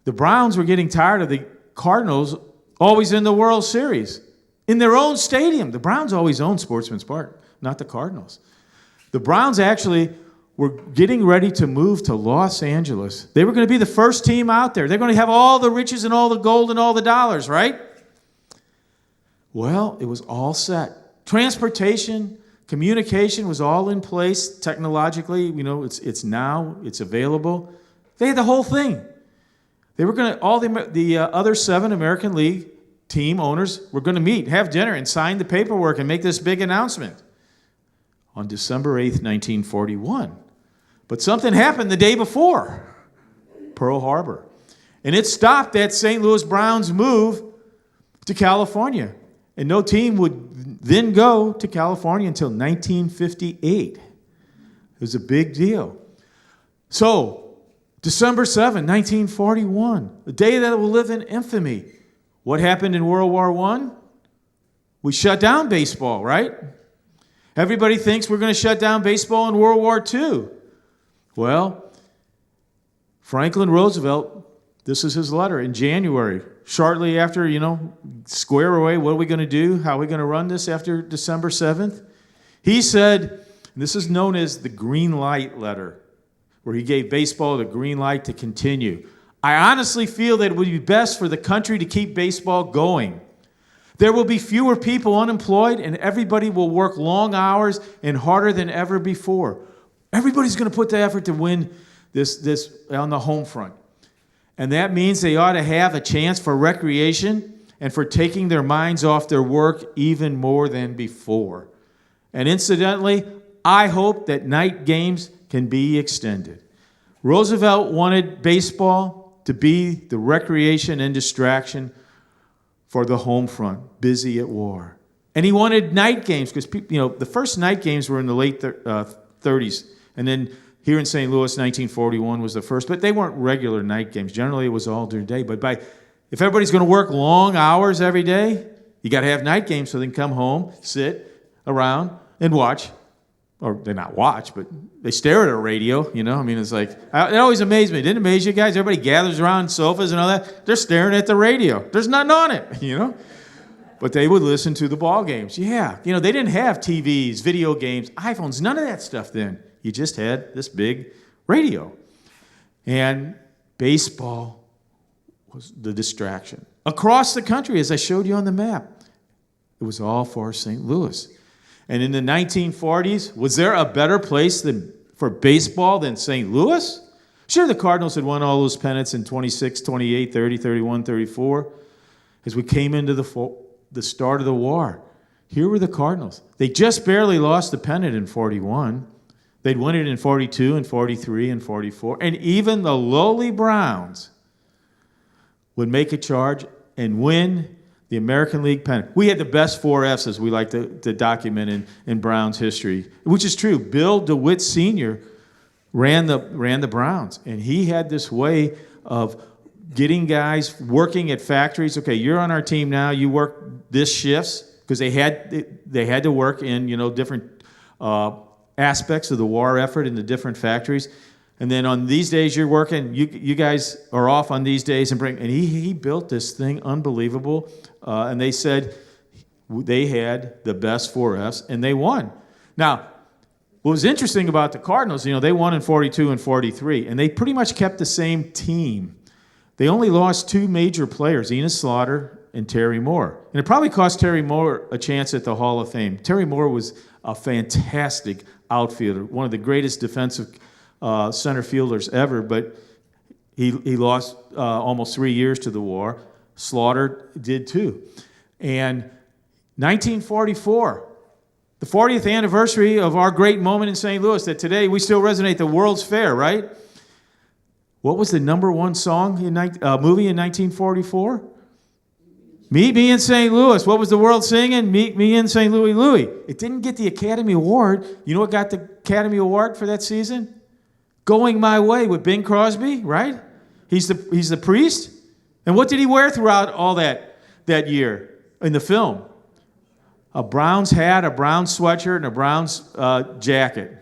the Browns were getting tired of the Cardinals always in the World Series. In their own stadium. The Browns always owned Sportsman's Park, not the Cardinals. The Browns actually were getting ready to move to Los Angeles. They were going to be the first team out there. They're going to have all the riches and all the gold and all the dollars, right? Well, it was all set. Transportation, communication was all in place technologically. It's available. They had the whole thing. They were going to, all the other 7 American League team owners were going to meet, have dinner, and sign the paperwork and make this big announcement on December 8th, 1941. But something happened the day before, Pearl Harbor. And it stopped that St. Louis Browns move to California. And no team would then go to California until 1958. It was a big deal. So, December 7, 1941, the day that will live in infamy. What happened in World War I? We shut down baseball, right? Everybody thinks we're going to shut down baseball in World War II. Well, Franklin Roosevelt, this is his letter in January, shortly after, square away, what are we going to do? How are we going to run this after December 7th? He said, and this is known as the green light letter, where he gave baseball the green light to continue. I honestly feel that it would be best for the country to keep baseball going. There will be fewer people unemployed, and everybody will work long hours and harder than ever before. Everybody's going to put the effort to win this on the home front. And that means they ought to have a chance for recreation and for taking their minds off their work even more than before. And incidentally, I hope that night games can be extended. Roosevelt wanted baseball to be the recreation and distraction for the home front, busy at war. And he wanted night games because the first night games were in the late 30s. And then here in St. Louis, 1941 was the first. But they weren't regular night games. Generally, it was all during the day. But if everybody's going to work long hours every day, you got to have night games so they can come home, sit around, and watch. Or they not watch, but they stare at a radio, It's like, it always amazed me. Didn't it amaze you guys? Everybody gathers around sofas and all that. They're staring at the radio. There's nothing on it, But they would listen to the ball games. Yeah. They didn't have TVs, video games, iPhones, none of that stuff then. You just had this big radio. And baseball was the distraction. Across the country, as I showed you on the map, it was all for St. Louis. And in the 1940s, was there a better place for baseball than St. Louis? Sure, the Cardinals had won all those pennants in 26, 28, 30, 31, 34. As we came into the start of the war, here were the Cardinals. They just barely lost the pennant in 41. They'd won it in 42 and 43 and 44. And even the lowly Browns would make a charge and win the American League pennant. We had the best 4 Fs, as we like to document in Browns history, which is true. Bill DeWitt Sr. ran the Browns, and he had this way of getting guys working at factories. Okay, you're on our team now. You work this shifts because they had to work in different aspects of the war effort in the different factories. And then on these days you're working, you guys are off on these days, and he built this thing unbelievable. And they said they had the best 4Fs, and they won. Now, what was interesting about the Cardinals, they won in 42 and 43, and they pretty much kept the same team. They only lost two major players, Enos Slaughter and Terry Moore. And it probably cost Terry Moore a chance at the Hall of Fame. Terry Moore was a fantastic outfielder, one of the greatest defensive center fielders ever, but he lost almost 3 years to the war. Slaughter did too. And 1944, the 40th anniversary of our great moment in St. Louis that today we still resonate, the World's Fair, right? What was the number one song movie in 1944? Meet Me in St. Louis. What was the world singing? Meet Me in St. Louis, Louis. It didn't get the Academy Award. You know what got the Academy Award for that season? Going My Way with Bing Crosby, right? He's the priest. And what did he wear throughout all that year in the film? A Browns hat, a Browns sweatshirt, and a Browns jacket.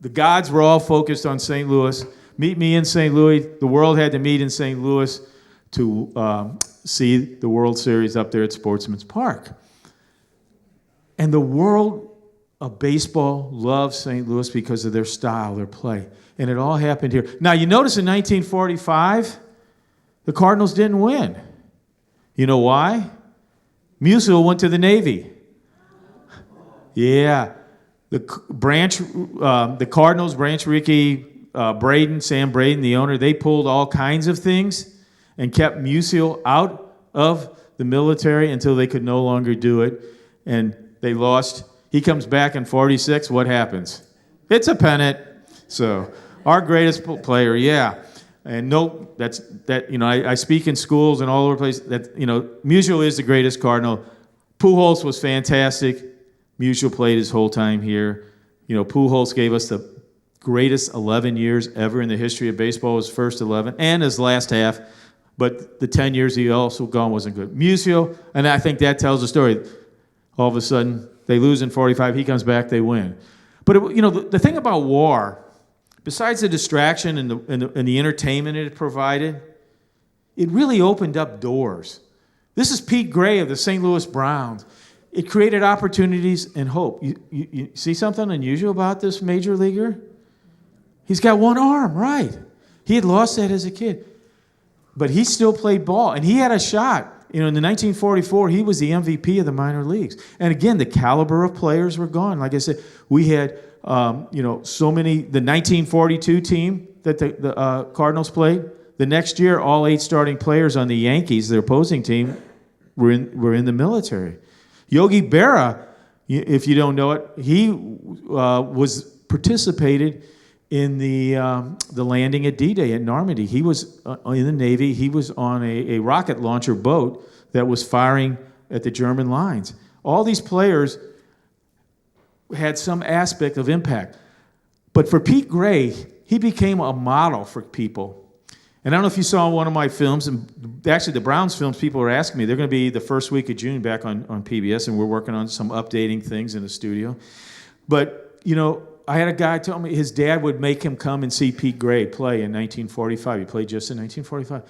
The gods were all focused on St. Louis. Meet Me in St. Louis. The world had to meet in St. Louis to see the World Series up there at Sportsman's Park. And the world of baseball loves St. Louis because of their style, their play. And it all happened here. Now, you notice in 1945, the Cardinals didn't win. You know why? Musial went to the Navy. Yeah. The Cardinals, Branch Rickey, Braden, Sam Braden, the owner, they pulled all kinds of things and kept Musial out of the military until they could no longer do it. And they lost. He comes back in 46. What happens? It's a pennant. So our greatest player, yeah. And no, I speak in schools and all over the place. That Musial is the greatest Cardinal. Pujols was fantastic. Musial played his whole time here. Pujols gave us the greatest 11 years ever in the history of baseball. His first 11 and his last half. But the 10 years he also gone wasn't good. Musial, and I think that tells the story. All of a sudden, they lose in 45. He comes back, they win. But the thing about war, besides the distraction and the entertainment it provided, it really opened up doors. This is Pete Gray of the St. Louis Browns. It created opportunities and hope. You see something unusual about this major leaguer? He's got one arm, right? He had lost that as a kid. But he still played ball, and he had a shot. In the 1944, he was the MVP of the minor leagues. And again, the caliber of players were gone. Like I said, we had so many. The 1942 team that the Cardinals played, the next year, all 8 starting players on the Yankees, their opposing team, were in the military. Yogi Berra, if you don't know it, he participated in the landing at D-Day at Normandy. He was in the Navy. He was on a rocket launcher boat that was firing at the German lines. All these players had some aspect of impact. But for Pete Gray, he became a model for people. And I don't know if you saw one of my films, and actually the Browns films, people are asking me, they're going to be the first week of June back on PBS, and we're working on some updating things in the studio. But, I had a guy tell me his dad would make him come and see Pete Gray play in 1945. He played just in 1945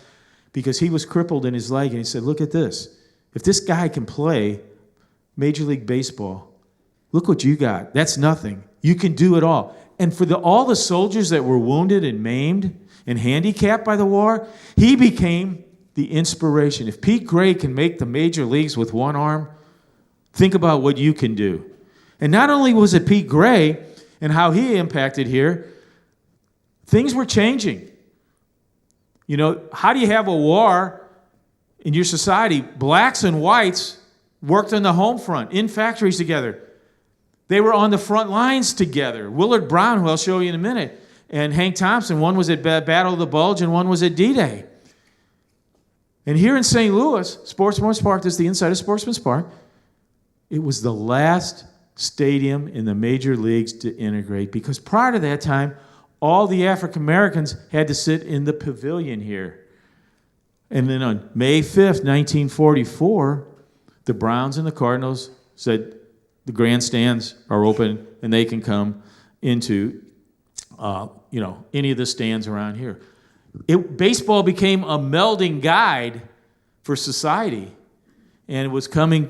because he was crippled in his leg. And he said, look at this. If this guy can play Major League Baseball, look what you got. That's nothing. You can do it all. And for all the soldiers that were wounded and maimed and handicapped by the war, he became the inspiration. If Pete Gray can make the major leagues with one arm, think about what you can do. And not only was it Pete Gray and how he impacted here, things were changing. How do you have a war in your society? Blacks and whites worked on the home front, in factories together. They were on the front lines together. Willard Brown, who I'll show you in a minute, and Hank Thompson, one was at Battle of the Bulge and one was at D-Day. And here in St. Louis, Sportsman's Park, this is the inside of Sportsman's Park, it was the last stadium in the major leagues to integrate, because prior to that time, all the African Americans had to sit in the pavilion here. And then on May 5th, 1944, the Browns and the Cardinals said, the grandstands are open and they can come into, any of the stands around here. Baseball became a melding guide for society, and it was coming,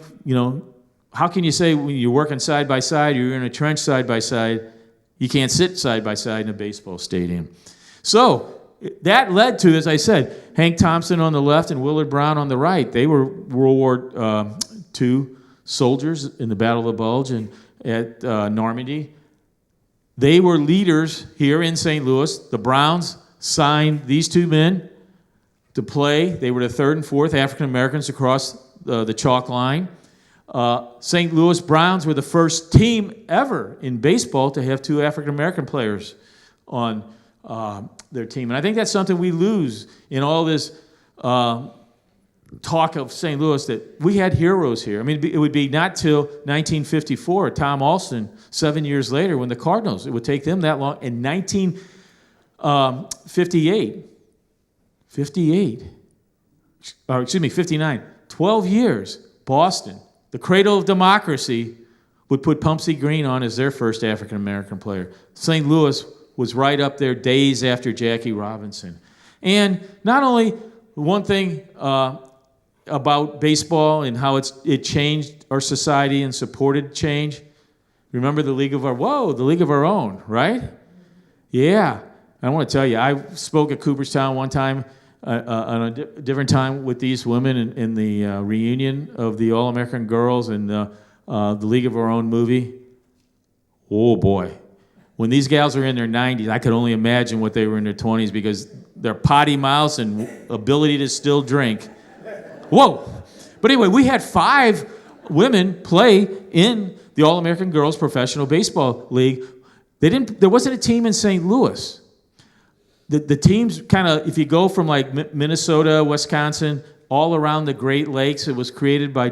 how can you say when you're working side by side, you're in a trench side by side, you can't sit side by side in a baseball stadium. So that led to, as I said, Hank Thompson on the left and Willard Brown on the right. They were World War II soldiers in the Battle of the Bulge and at Normandy. They were leaders here in St. Louis. The Browns signed these two men to play. They were the third and fourth African Americans across the chalk line. St. Louis Browns were the first team ever in baseball to have two African American players on their team. And I think that's something we lose in all this talk of St. Louis, that we had heroes here. I mean, it would be not till 1954, Tom Alston, 7 years later, when the Cardinals, it would take them that long. In 59, 12 years, Boston, the cradle of democracy, would put Pumpsie Green on as their first African-American player. St. Louis was right up there days after Jackie Robinson. And not only one thing about baseball and how it changed our society and supported change. Remember the League of Our Own, right? Yeah. I want to tell you, I spoke at Cooperstown one time, on a different time with these women in the reunion of the All-American Girls and the League of Our Own movie. Oh, boy. When these gals are in their 90s, I could only imagine what they were in their 20s, because their potty mouths and ability to still drink. Whoa. But anyway, we had 5 women play in the All-American Girls Professional Baseball League. There wasn't a team in St. Louis. The teams kind of, if you go from like Minnesota, Wisconsin, all around the Great Lakes, it was created by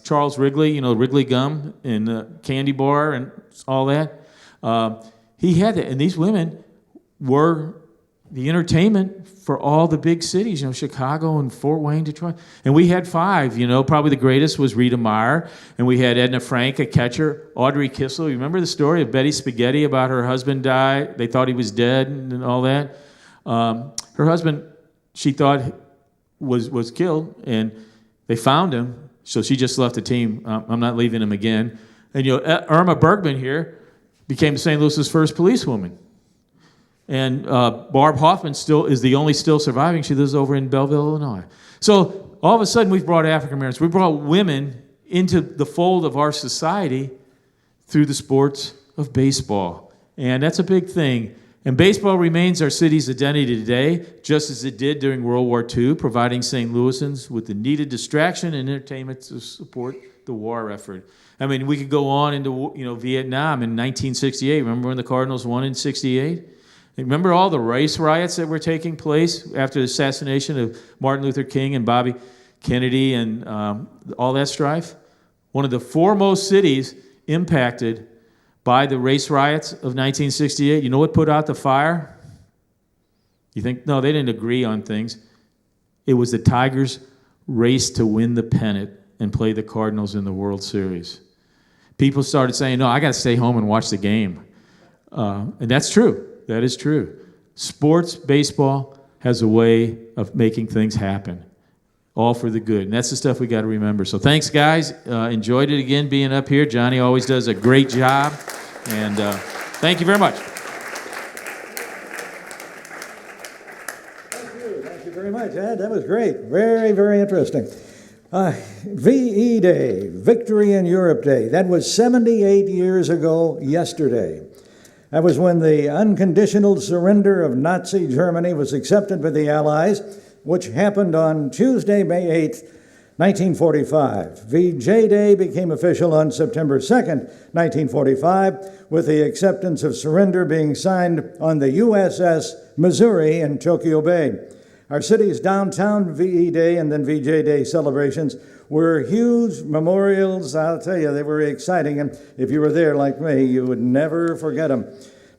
Charles Wrigley, Wrigley Gum and Candy Bar and all that. He had that, and these women were the entertainment for all the big cities, Chicago and Fort Wayne, Detroit. And we had 5, probably the greatest was Rita Meyer, and we had Edna Frank, a catcher, Audrey Kissel. You remember the story of Betty Spaghetti about her husband died? They thought he was dead and all that. Her husband, she thought, was killed, and they found him, so she just left the team. I'm not leaving him again. And Irma Bergman here became St. Louis's first policewoman. And Barb Hoffman is the only still surviving. She lives over in Belleville, Illinois. So all of a sudden, we've brought African Americans. We brought women into the fold of our society through the sports of baseball. And that's a big thing. And baseball remains our city's identity today, just as it did during World War II, providing St. Louisans with the needed distraction and entertainment to support the war effort. I mean, we could go on into Vietnam in 1968. Remember when the Cardinals won in 68? Remember all the race riots that were taking place after the assassination of Martin Luther King and Bobby Kennedy and all that strife? One of the foremost cities impacted by the race riots of 1968. You know what put out the fire? You think, no, they didn't agree on things. It was the Tigers' race to win the pennant and play the Cardinals in the World Series. People started saying, no, I got to stay home and watch the game. And that's true. That is true. Sports, baseball, has a way of making things happen, all for the good. And that's the stuff we got to remember. So thanks, guys. Enjoyed it again being up here. Johnny always does a great job. And thank you very much. Thank you very much, Ed. That was great. Very, very interesting. VE Day, Victory in Europe Day. That was 78 years ago yesterday. That was when the unconditional surrender of Nazi Germany was accepted by the Allies, which happened on Tuesday, May 8th, 1945. VJ Day became official on September 2nd, 1945, with the acceptance of surrender being signed on the USS Missouri in Tokyo Bay. Our city's downtown VE Day and then VJ Day celebrations were huge memorials. I'll tell you, they were exciting, and if you were there like me, you would never forget them.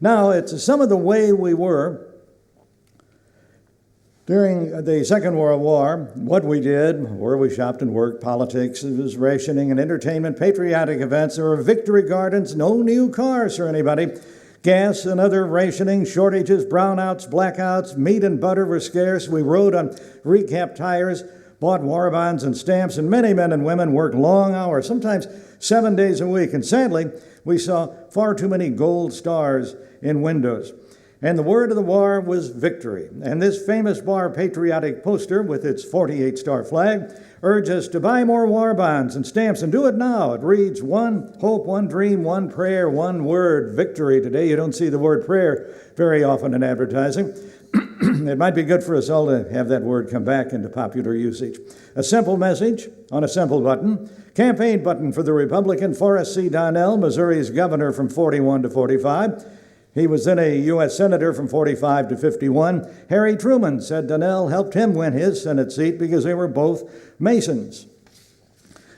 Now, it's some of the way we were During the Second World War, what we did, where we shopped and worked, politics, it was rationing and entertainment, patriotic events. There were victory gardens, no new cars for anybody. Gas and other rationing, shortages, brownouts, blackouts, meat and butter were scarce. We rode on recap tires, bought war bonds and stamps, and many men and women worked long hours, sometimes 7 days a week. And sadly, we saw far too many gold stars in windows. And the word of the war was victory. And this famous bar patriotic poster with its 48-star flag urged us to buy more war bonds and stamps and do it now. It reads, one hope, one dream, one prayer, one word, victory. Today you don't see the word prayer very often in advertising. It might be good for us all to have that word come back into popular usage. A simple message on a simple button. Campaign button for the Republican Forrest C. Donnell, Missouri's governor from 41 to 45. He was then a U.S. Senator from 45 to 51. Harry Truman said Donnell helped him win his Senate seat because they were both Masons.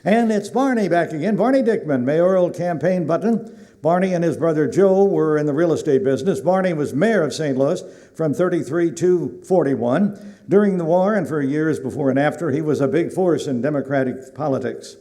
And it's Barney back again. Barney Dickman, mayoral campaign button. Barney and his brother Joe were in the real estate business. Barney was mayor of St. Louis from 33 to 41. During the war and for years before and after, he was a big force in Democratic politics.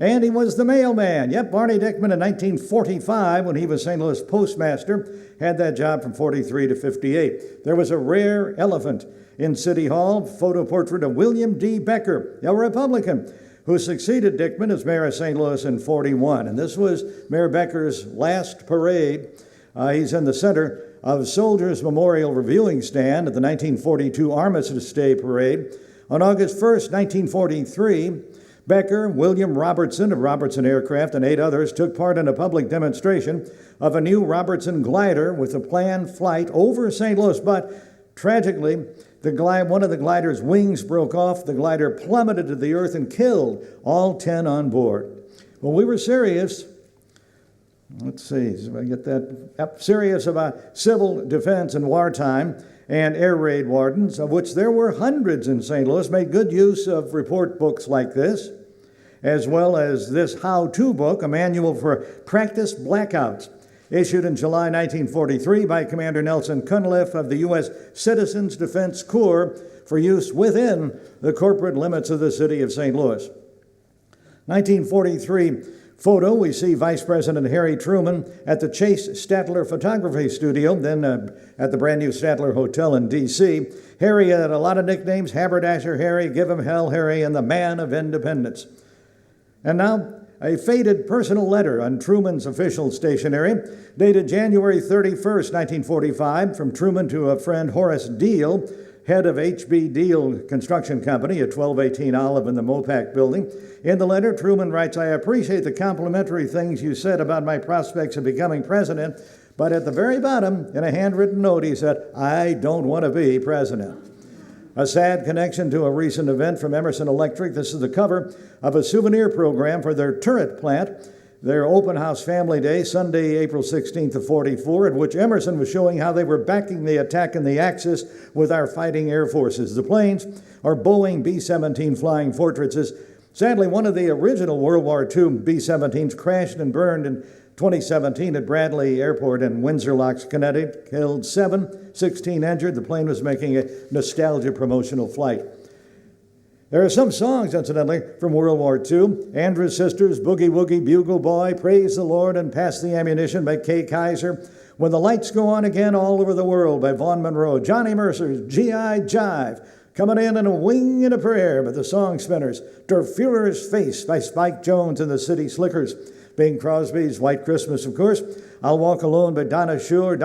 And he was the mailman. Yep, Barney Dickman in 1945, when he was St. Louis postmaster, had that job from 43 to 58. There was a rare elephant in City Hall, photo portrait of William D. Becker, a Republican, who succeeded Dickman as mayor of St. Louis in 41. And this was Mayor Becker's last parade. He's in the center of Soldiers Memorial Reviewing Stand at the 1942 Armistice Day Parade. On August 1st, 1943, Becker, William Robertson of Robertson Aircraft, and 8 others took part in a public demonstration of a new Robertson glider with a planned flight over St. Louis. But tragically, one of the glider's wings broke off. The glider plummeted to the earth and killed all 10 on board. Well, we were serious. Let's see, if I get that. Yep, serious about civil defense in wartime. And air raid wardens, of which there were hundreds in St. Louis, made good use of report books like this, as well as this how-to book, a manual for practice blackouts, issued in July 1943 by Commander Nelson Cunliffe of the U.S. Citizens Defense Corps for use within the corporate limits of the city of St. Louis. 1943 photo, we see Vice President Harry Truman at the Chase Statler Photography Studio, then at the brand new Statler Hotel in D.C. Harry had a lot of nicknames: Haberdasher Harry, Give 'em Hell Harry, and the Man of Independence. And now, a faded personal letter on Truman's official stationery, dated January 31st, 1945, from Truman to a friend, Horace Deal, head of H.B. Deal Construction Company at 1218 Olive in the Mopac building. In the letter, Truman writes, "I appreciate the complimentary things you said about my prospects of becoming president," but at the very bottom, in a handwritten note, he said, "I don't want to be president." A sad connection to a recent event from Emerson Electric. This is the cover of a souvenir program for their turret plant, their open house family day, Sunday, April 16th of 44, at which Emerson was showing how they were backing the attack in the Axis with our fighting air forces. The planes are Boeing B-17 Flying Fortresses. Sadly, one of the original World War II B-17s crashed and burned in 2017 at Bradley Airport in Windsor Locks, Connecticut, killed 7, 16 injured. The plane was making a nostalgia promotional flight. There are some songs, incidentally, from World War II. Andrews Sisters, Boogie Woogie, Bugle Boy, Praise the Lord, and Pass the Ammunition by Kay Kaiser. When the Lights Go On Again All Over the World by Vaughn Monroe. Johnny Mercer's G.I. Jive. Coming in a Wing and a Prayer by the Song Spinners. Der Fuhrer's Face by Spike Jones and the City Slickers. Bing Crosby's White Christmas, of course. I'll Walk Alone by Dinah Shore.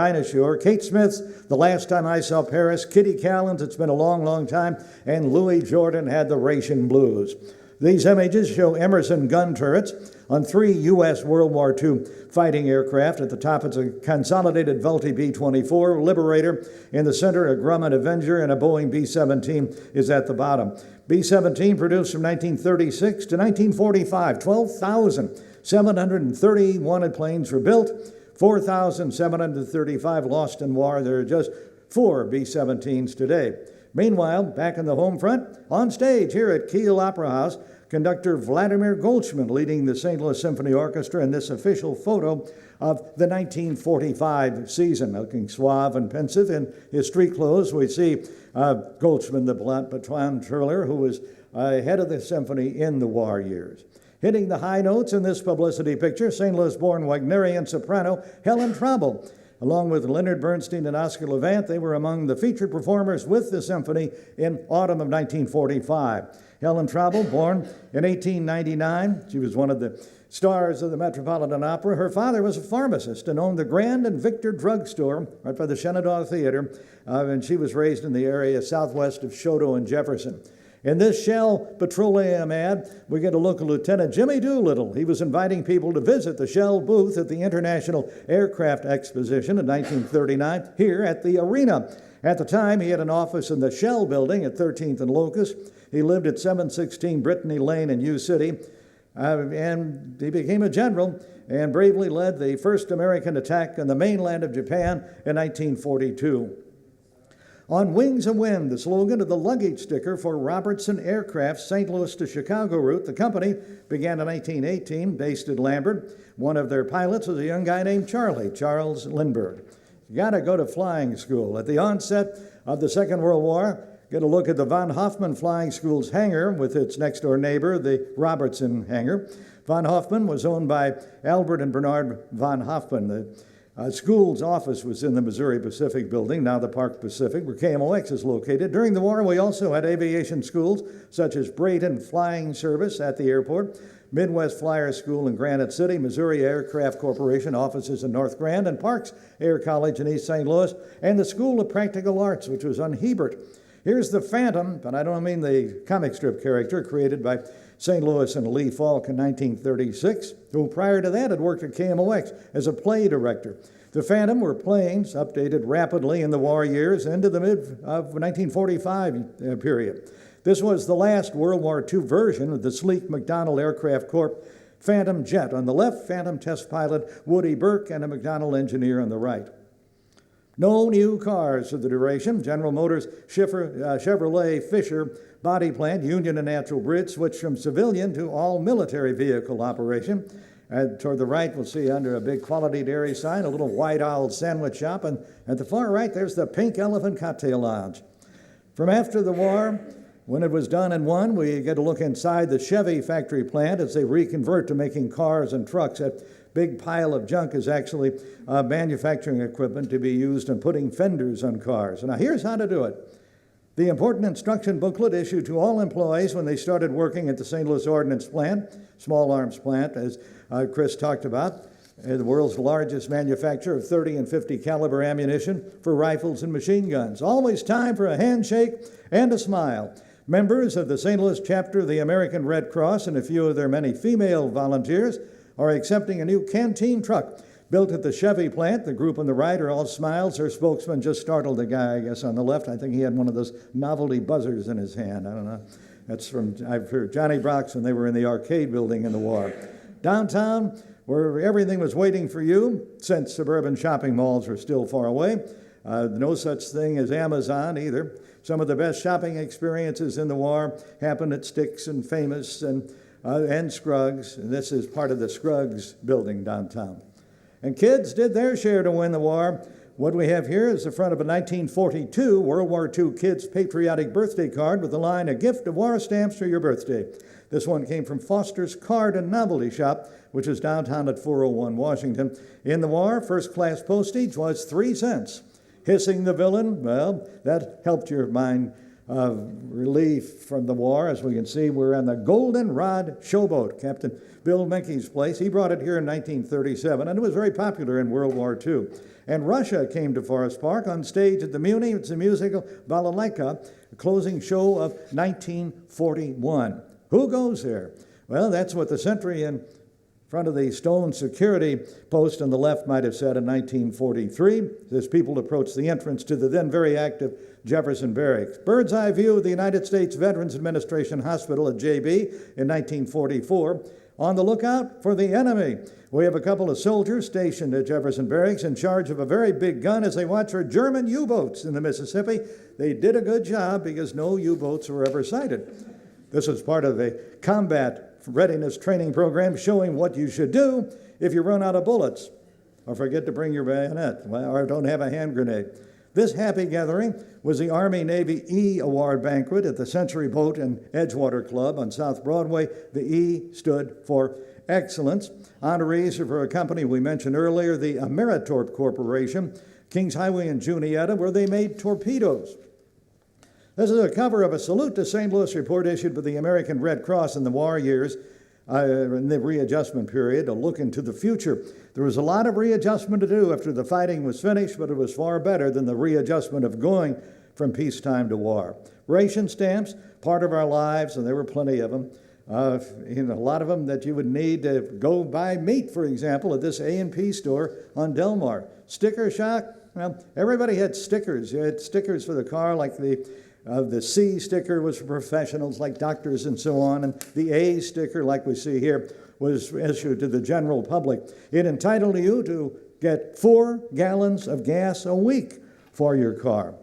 Kate Smith's The Last Time I Saw Paris. Kitty Callan's It's Been a Long, Long Time. And Louis Jordan had The Ration Blues. These images show Emerson gun turrets on 3 U.S. World War II fighting aircraft. At the top, it's a consolidated Vultee B-24 Liberator. In the center, a Grumman Avenger, and a Boeing B-17 is at the bottom. B-17 produced from 1936 to 1945. 12,730 wanted planes were built. 4,735 lost in war. There are just 4 B-17s today. Meanwhile, back in the home front, on stage here at Kiel Opera House, conductor Vladimir Goldschmidt leading the St. Louis Symphony Orchestra in this official photo of the 1945 season. Looking suave and pensive in his street clothes, we see Goldschmidt, the baton twirler, who was head of the symphony in the war years. Hitting the high notes in this publicity picture, St. Louis-born Wagnerian soprano Helen Traubel. Along with Leonard Bernstein and Oscar Levant, they were among the featured performers with the symphony in autumn of 1945. Helen Traubel, born in 1899, she was one of the stars of the Metropolitan Opera. Her father was a pharmacist and owned the Grand and Victor drugstore right by the Shenandoah Theater, and she was raised in the area southwest of Choteau and Jefferson. In this Shell Petroleum ad, we get a look at Lieutenant Jimmy Doolittle. He was inviting people to visit the Shell booth at the International Aircraft Exposition in 1939 here at the arena. At the time, he had an office in the Shell building at 13th and Locust. He lived at 716 Brittany Lane in U City, and he became a general and bravely led the first American attack on the mainland of Japan in 1942. On Wings of Wind, the slogan of the luggage sticker for Robertson Aircraft's St. Louis to Chicago route. The company began in 1918, based at Lambert. One of their pilots was a young guy named Charles Lindbergh. You got to go to flying school. At the onset of the Second World War, get a look at the von Hoffman Flying School's hangar with its next-door neighbor, the Robertson hangar. Von Hoffman was owned by Albert and Bernard von Hoffman. The school's office was in the Missouri Pacific building, now the Park Pacific, where KMOX is located. During the war, we also had aviation schools, such as Brayton Flying Service at the airport, Midwest Flyer School in Granite City, Missouri Aircraft Corporation offices in North Grand, and Parks Air College in East St. Louis, and the School of Practical Arts, which was on Hebert. Here's the Phantom, but I don't mean the comic strip character created by St. Louis and Lee Falk in 1936, who prior to that had worked at KMOX as a play director. The Phantom were planes updated rapidly in the war years into the mid of 1945 period. This was the last World War II version of the sleek McDonnell Aircraft Corp Phantom jet. On the left, Phantom test pilot Woody Burke and a McDonnell engineer on the right. No new cars for the duration. General Motors Chevrolet Fisher body plant, Union and Natural Bridge, switched from civilian to all military vehicle operation. And toward the right, we'll see under a big Quality Dairy sign, a little White Owl sandwich shop. And at the far right, there's the Pink Elephant Cocktail Lounge. From after the war, when it was done and won, we get a look inside the Chevy factory plant as they reconvert to making cars and trucks. That big pile of junk is actually manufacturing equipment to be used in putting fenders on cars. Now, here's how to do it. The important instruction booklet issued to all employees when they started working at the St. Louis Ordnance Plant, small arms plant, as Chris talked about, the world's largest manufacturer of 30 and 50 caliber ammunition for rifles and machine guns. Always time for a handshake and a smile. Members of the St. Louis chapter of the American Red Cross and a few of their many female volunteers are accepting a new canteen truck built at the Chevy plant. The group on the right are all smiles. Their spokesman just startled the guy, I guess, on the left. I think he had one of those novelty buzzers in his hand. I don't know. That's from, I've heard, Johnny Brock's when they were in the arcade building in the war. Downtown, where everything was waiting for you, since suburban shopping malls are still far away. No such thing as Amazon either. Some of the best shopping experiences in the war happened at Sticks and Famous and Scruggs. And this is part of the Scruggs building downtown. And kids did their share to win the war. What we have here is the front of a 1942 World War II Kids Patriotic Birthday card with the line, "A gift of war stamps for your birthday." This one came from Foster's Card and Novelty Shop, which is downtown at 401 Washington. In the war, first-class postage was 3 cents. Hissing the villain, well, that helped your mind relief from the war. As we can see, we're on the Golden Rod Showboat, Captain Bill Menke's place. He brought it here in 1937, and it was very popular in World War II. And Russia came to Forest Park on stage at the Muni. It's a musical Balalaika, a closing show of 1941. Who goes there? Well, that's what the sentry in front of the stone security post on the left might have said in 1943 as people approached the entrance to the then very active Jefferson Barracks. Bird's eye view of the United States Veterans Administration Hospital at JB in 1944. On the lookout for the enemy. We have a couple of soldiers stationed at Jefferson Barracks in charge of a very big gun as they watch for German U-boats in the Mississippi. They did a good job because no U-boats were ever sighted. This is part of a combat readiness training program showing what you should do if you run out of bullets, or forget to bring your bayonet, or don't have a hand grenade. This happy gathering was the Army-Navy E Award banquet at the Century Boat and Edgewater Club on South Broadway. The E stood for excellence. Honorees are for a company we mentioned earlier, the Ameritorp Corporation, Kings Highway in Juniata, where they made torpedoes. This is a cover of a Salute to St. Louis report issued by the American Red Cross in the war years, in the readjustment period, a look into the future. There was a lot of readjustment to do after the fighting was finished, but it was far better than the readjustment of going from peacetime to war. Ration stamps, part of our lives, and there were plenty of them. A lot of them that you would need to go buy meat, for example, at this A&P store on Delmar. Sticker shock, well, everybody had stickers. You had stickers for the car, like the C sticker was for professionals like doctors and so on, and the A sticker, like we see here, was issued to the general public. It entitled you to get 4 gallons of gas a week for your car.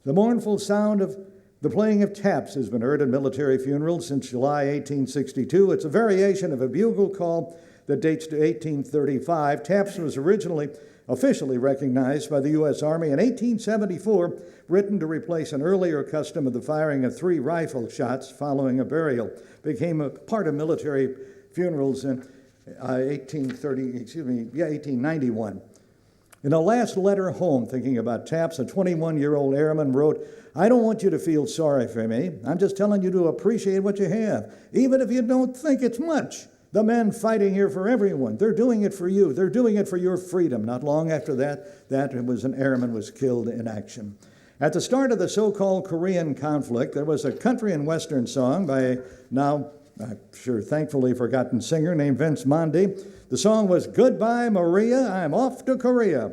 The mournful sound of the playing of taps has been heard in military funerals since July 1862. It's a variation of a bugle call that dates to 1835. Taps was originally officially recognized by the U.S. Army in 1874, written to replace an earlier custom of the firing of 3 rifle shots following a burial. Became a part of military funerals in 1891. In a last letter home, thinking about taps, a 21-year-old airman wrote, "I don't want you to feel sorry for me. I'm just telling you to appreciate what you have, even if you don't think it's much. The men fighting here for everyone, they're doing it for you. They're doing it for your freedom." Not long after that, an airman was killed in action. At the start of the so-called Korean conflict, there was a country and western song by a now, I'm sure, thankfully forgotten singer named Vince Mondi. The song was "Goodbye, Maria, I'm off to Korea."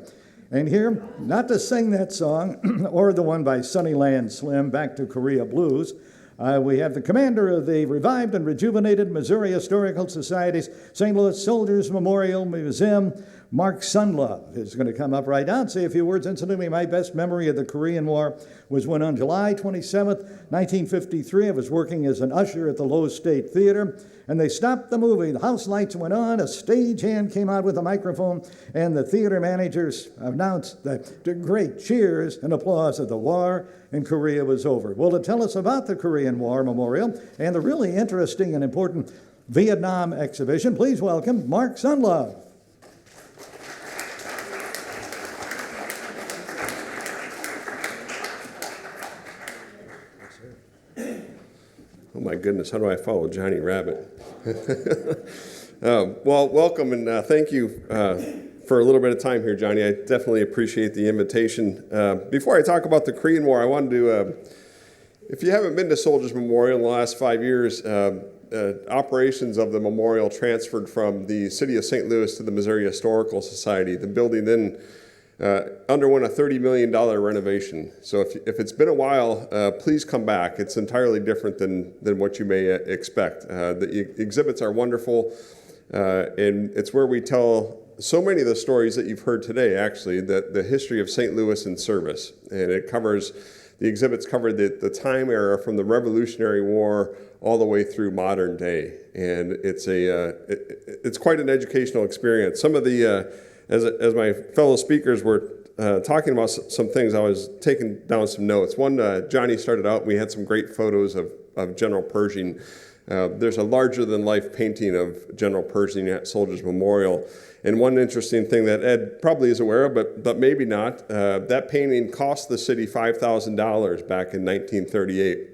And here, not to sing that song, or the one by Sunnyland Slim, Back to Korea Blues, we have the commander of the revived and rejuvenated Missouri Historical Society's St. Louis Soldiers Memorial Museum, Mark Sunlove, is going to come up right now and say a few words. Incidentally, my best memory of the Korean War was when on July 27th, 1953, I was working as an usher at the Lowe's State Theater, and they stopped the movie. The house lights went on, a stagehand came out with a microphone, and the theater managers announced that great cheers and applause that the war in Korea was over. Well, to tell us about the Korean War Memorial and the really interesting and important Vietnam exhibition, please welcome Mark Sunlove. Oh my goodness, how do I follow Johnny Rabbit? Well, welcome and thank you for a little bit of time here, Johnny. I definitely appreciate the invitation. Before I talk about the Korean War, I wanted to, if you haven't been to Soldiers Memorial in the last 5 years, operations of the memorial transferred from the city of St. Louis to the Missouri Historical Society. The building then underwent a $30 million renovation. So if it's been a while, please come back. It's entirely different than what you may expect. The exhibits are wonderful, and it's where we tell so many of the stories that you've heard today, actually, the history of St. Louis in service. And the exhibits cover the time era from the Revolutionary War all the way through modern day. And it's quite an educational experience. Some of the as my fellow speakers were talking about some things, I was taking down some notes. One, Johnny started out, we had some great photos of General Pershing. There's a larger-than-life painting of General Pershing at Soldiers Memorial. And one interesting thing that Ed probably is aware of, but maybe not, that painting cost the city $5,000 back in 1938.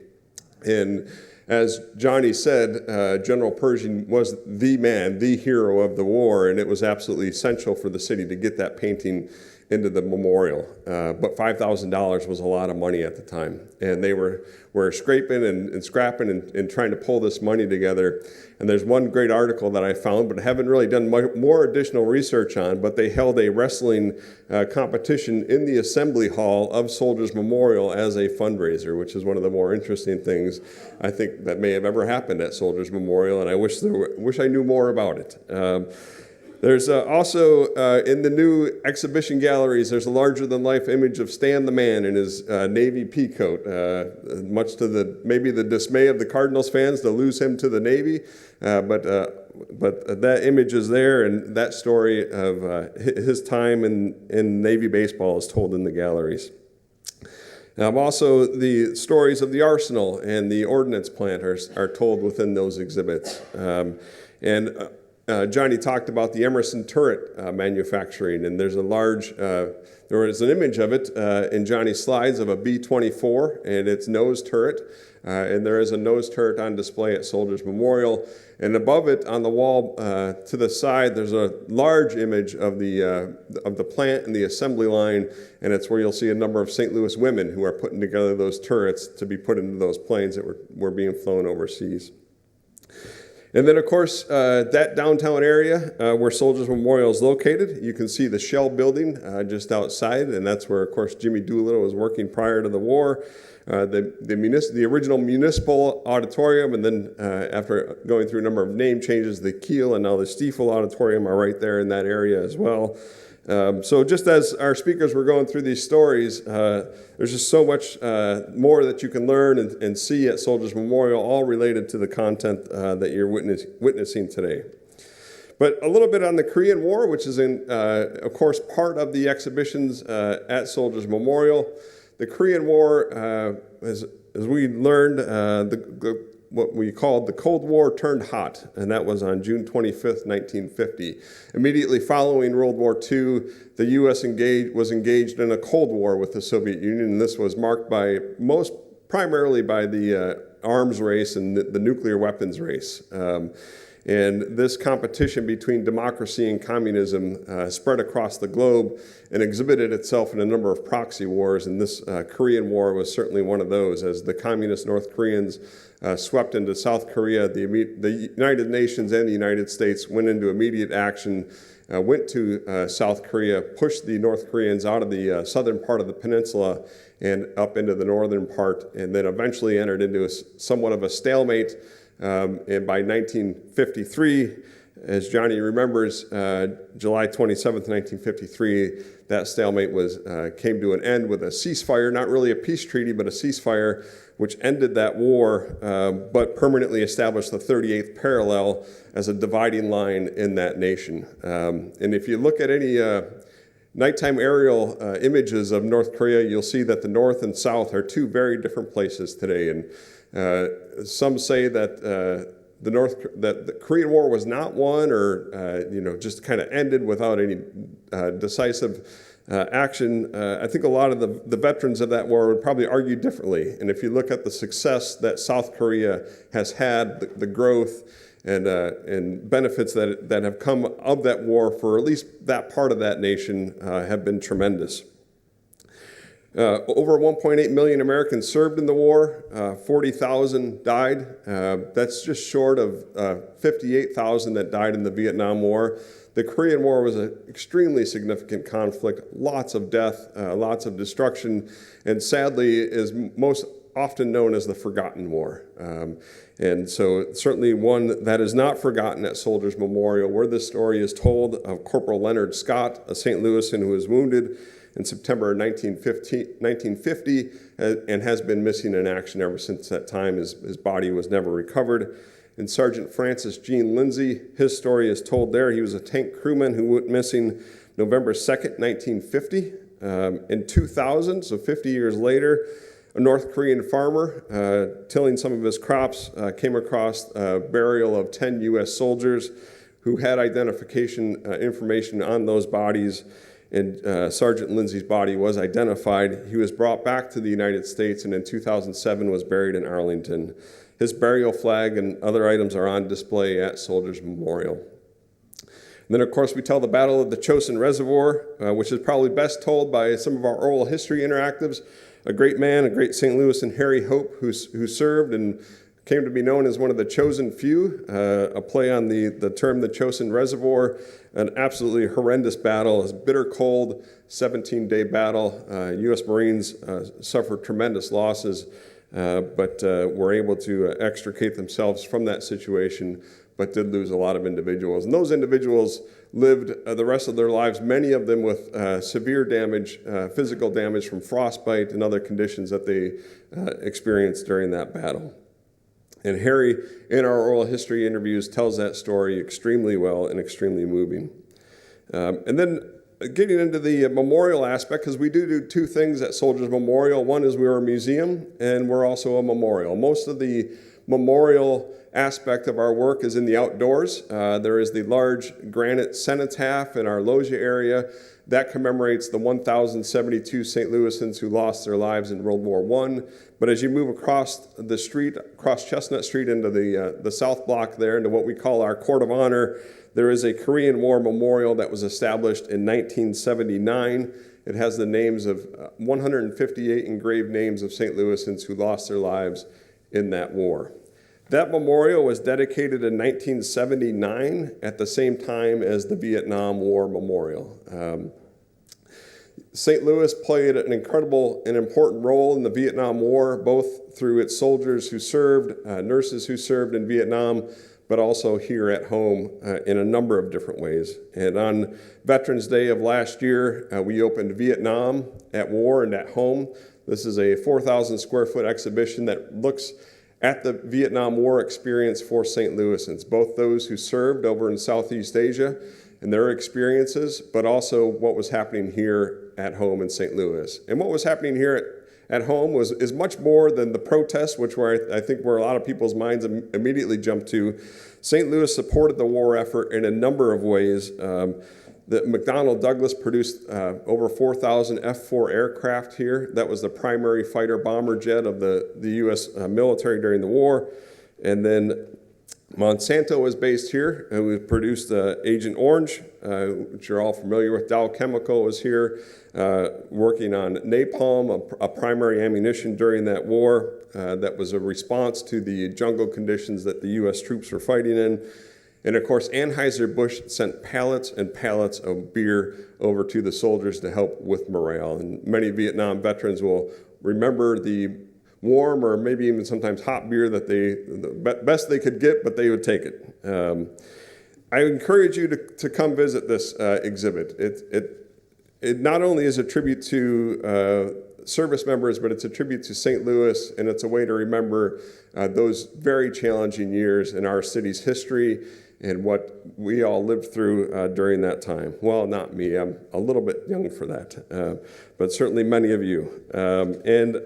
And as Johnny said, General Pershing was the man, the hero of the war, and it was absolutely essential for the city to get that painting into the memorial. But $5,000 was a lot of money at the time. And they were scraping and scrapping and trying to pull this money together. And there's one great article that I found, but haven't really done more additional research on, but they held a wrestling competition in the Assembly Hall of Soldiers Memorial as a fundraiser, which is one of the more interesting things I think that may have ever happened at Soldiers Memorial, and I wish I knew more about it. There's also in the new exhibition galleries, there's a larger-than-life image of Stan the Man in his Navy pea coat, much to maybe the dismay of the Cardinals fans to lose him to the Navy. But that image is there, and that story of his time in Navy baseball is told in the galleries. Also, the stories of the arsenal and the ordnance plant are told within those exhibits. Johnny talked about the Emerson turret manufacturing, and there's there is an image of it in Johnny's slides of a B-24 and its nose turret, and there is a nose turret on display at Soldiers Memorial, and above it on the wall to the side there's a large image of the plant and the assembly line, and it's where you'll see a number of St. Louis women who are putting together those turrets to be put into those planes that were being flown overseas. And then, of course, that downtown area where Soldiers Memorial is located, you can see the Shell building just outside, and that's where, of course, Jimmy Doolittle was working prior to the war. The original municipal auditorium, and then after going through a number of name changes, the Kiel and now the Stiefel Auditorium are right there in that area as well. So just as our speakers were going through these stories, there's just so much more that you can learn and see at Soldiers Memorial, all related to the content that you're witnessing today. But a little bit on the Korean War, which is, of course, part of the exhibitions at Soldiers Memorial. The Korean War, as we learned, what we called the Cold War turned hot, and that was on June 25th, 1950. Immediately following World War II, the U.S. was engaged in a Cold War with the Soviet Union, and this was marked primarily by the arms race and the nuclear weapons race. And this competition between democracy and communism spread across the globe and exhibited itself in a number of proxy wars, and this Korean War was certainly one of those, as the communist North Koreans swept into South Korea. The United Nations and the United States went into immediate action, went to South Korea, pushed the North Koreans out of the southern part of the peninsula and up into the northern part, and then eventually entered into somewhat of a stalemate. And by 1953, as Johnny remembers, July 27th, 1953, that stalemate came to an end with a ceasefire, not really a peace treaty, but a ceasefire, which ended that war, but permanently established the 38th parallel as a dividing line in that nation. And if you look at any nighttime aerial images of North Korea, you'll see that the North and South are two very different places today. And some say that the Korean War was not won, or just kind of ended without any decisive action. I think a lot of the veterans of that war would probably argue differently. And if you look at the success that South Korea has had, the growth and benefits that have come of that war for at least that part of that nation have been tremendous. Over 1.8 million Americans served in the war, 40,000 died. That's just short of 58,000 that died in the Vietnam War. The Korean War was an extremely significant conflict, lots of death, lots of destruction, and sadly is most often known as the Forgotten War. And so certainly one that is not forgotten at Soldiers Memorial, where this story is told of Corporal Leonard Scott, a St. Louisan who was wounded in September 1950 and has been missing in action ever since that time. His body was never recovered. And Sergeant Francis Gene Lindsay, his story is told there. He was a tank crewman who went missing November 2nd, 1950. In 2000, so 50 years later, a North Korean farmer tilling some of his crops came across a burial of 10 U.S. soldiers who had identification information on those bodies. And Sergeant Lindsay's body was identified. He was brought back to the United States, and in 2007 was buried in Arlington. His burial flag and other items are on display at Soldiers Memorial. And then, of course, we tell the Battle of the Chosin Reservoir, which is probably best told by some of our oral history interactives. A great man, a great St. Louisan, Harry Hope, who served and came to be known as one of the chosen few, a play on the term the Chosin Reservoir, an absolutely horrendous battle, a bitter cold 17-day battle. U.S. Marines suffered tremendous losses, but were able to extricate themselves from that situation but did lose a lot of individuals. And those individuals lived the rest of their lives, many of them with severe damage, physical damage from frostbite and other conditions that they experienced during that battle. And Harry, in our oral history interviews, tells that story extremely well and extremely moving. And then getting into the memorial aspect, because we do two things at Soldiers Memorial. One is we're a museum, and we're also a memorial. Most of the memorial aspect of our work is in the outdoors. There is the large granite cenotaph in our loggia area that commemorates the 1,072 St. Louisans who lost their lives in World War I. But as you move across the street, across Chestnut Street into the south block there, into what we call our Court of Honor, there is a Korean War memorial that was established in 1979. It has the names of 158 engraved names of St. Louisans who lost their lives in that war. That memorial was dedicated in 1979 at the same time as the Vietnam War Memorial. St. Louis played an incredible and important role in the Vietnam War, both through its soldiers who served, nurses who served in Vietnam, but also here at home in a number of different ways. And on Veterans Day of last year, we opened Vietnam at War and at Home. This is a 4,000 square foot exhibition that looks at the Vietnam War experience for St. Louisans, both those who served over in Southeast Asia and their experiences, but also what was happening here at home in St. Louis. And what was happening here at home is much more than the protests, which I think where a lot of people's minds immediately jumped to. St. Louis supported the war effort in a number of ways. The McDonnell Douglas produced over 4,000 F-4 aircraft here. That was the primary fighter bomber jet of the U.S. Military during the war. And then Monsanto was based here, and we produced Agent Orange, which you're all familiar with. Dow Chemical was here working on napalm, a primary ammunition during that war that was a response to the jungle conditions that the U.S. troops were fighting in. And of course, Anheuser-Busch sent pallets and pallets of beer over to the soldiers to help with morale. And many Vietnam veterans will remember the warm or maybe even sometimes hot beer that the best they could get, but they would take it. I encourage you to come visit this exhibit. It not only is a tribute to service members, but it's a tribute to St. Louis, and it's a way to remember those very challenging years in our city's history and what we all lived through during that time. Well, not me, I'm a little bit young for that, but certainly many of you. And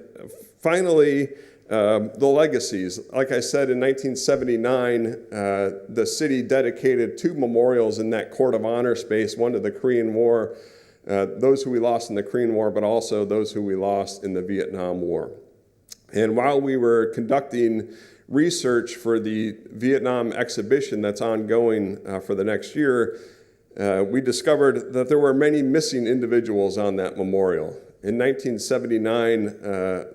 finally, the legacies. Like I said, in 1979, the city dedicated 2 memorials in that Court of Honor space, one to the Korean War, those who we lost in the Korean War, but also those who we lost in the Vietnam War. And while we were conducting research for the Vietnam exhibition that's ongoing for the next year, we discovered that there were many missing individuals on that memorial. In 1979,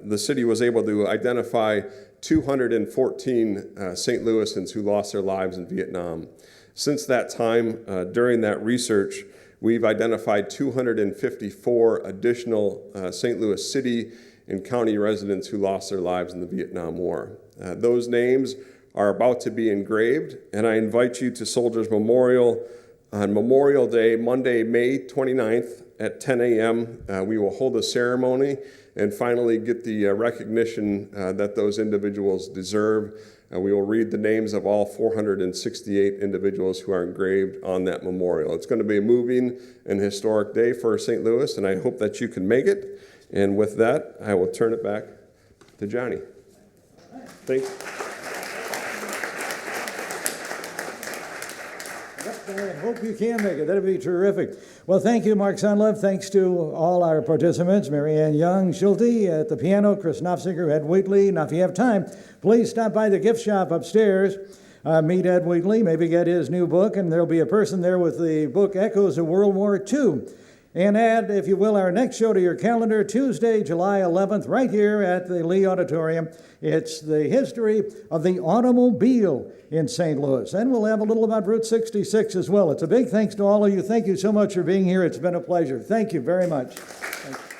the city was able to identify 214 St. Louisans who lost their lives in Vietnam. Since that time, during that research, we've identified 254 additional St. Louis City and county residents who lost their lives in the Vietnam War. Those names are about to be engraved, and I invite you to Soldiers Memorial on Memorial Day, Monday, May 29th at 10 a.m. We will hold a ceremony and finally get the recognition that those individuals deserve. We will read the names of all 468 individuals who are engraved on that memorial. It's going to be a moving and historic day for St. Louis, and I hope that you can make it. And with that, I will turn it back to Johnny. Thanks. I hope you can make it. That'd be terrific. Well, thank you, Mark Sunlove. Thanks to all our participants, Marianne Young, Schulte at the piano, Chris Knopfsinger, Ed Wheatley. Now, if you have time, please stop by the gift shop upstairs. Meet Ed Wheatley, maybe get his new book, and there'll be a person there with the book Echoes of World War II. And add, if you will, our next show to your calendar, Tuesday, July 11th, right here at the Lee Auditorium. It's the history of the automobile in St. Louis. And we'll have a little about Route 66 as well. It's a big thanks to all of you. Thank you so much for being here. It's been a pleasure. Thank you very much. Thank you.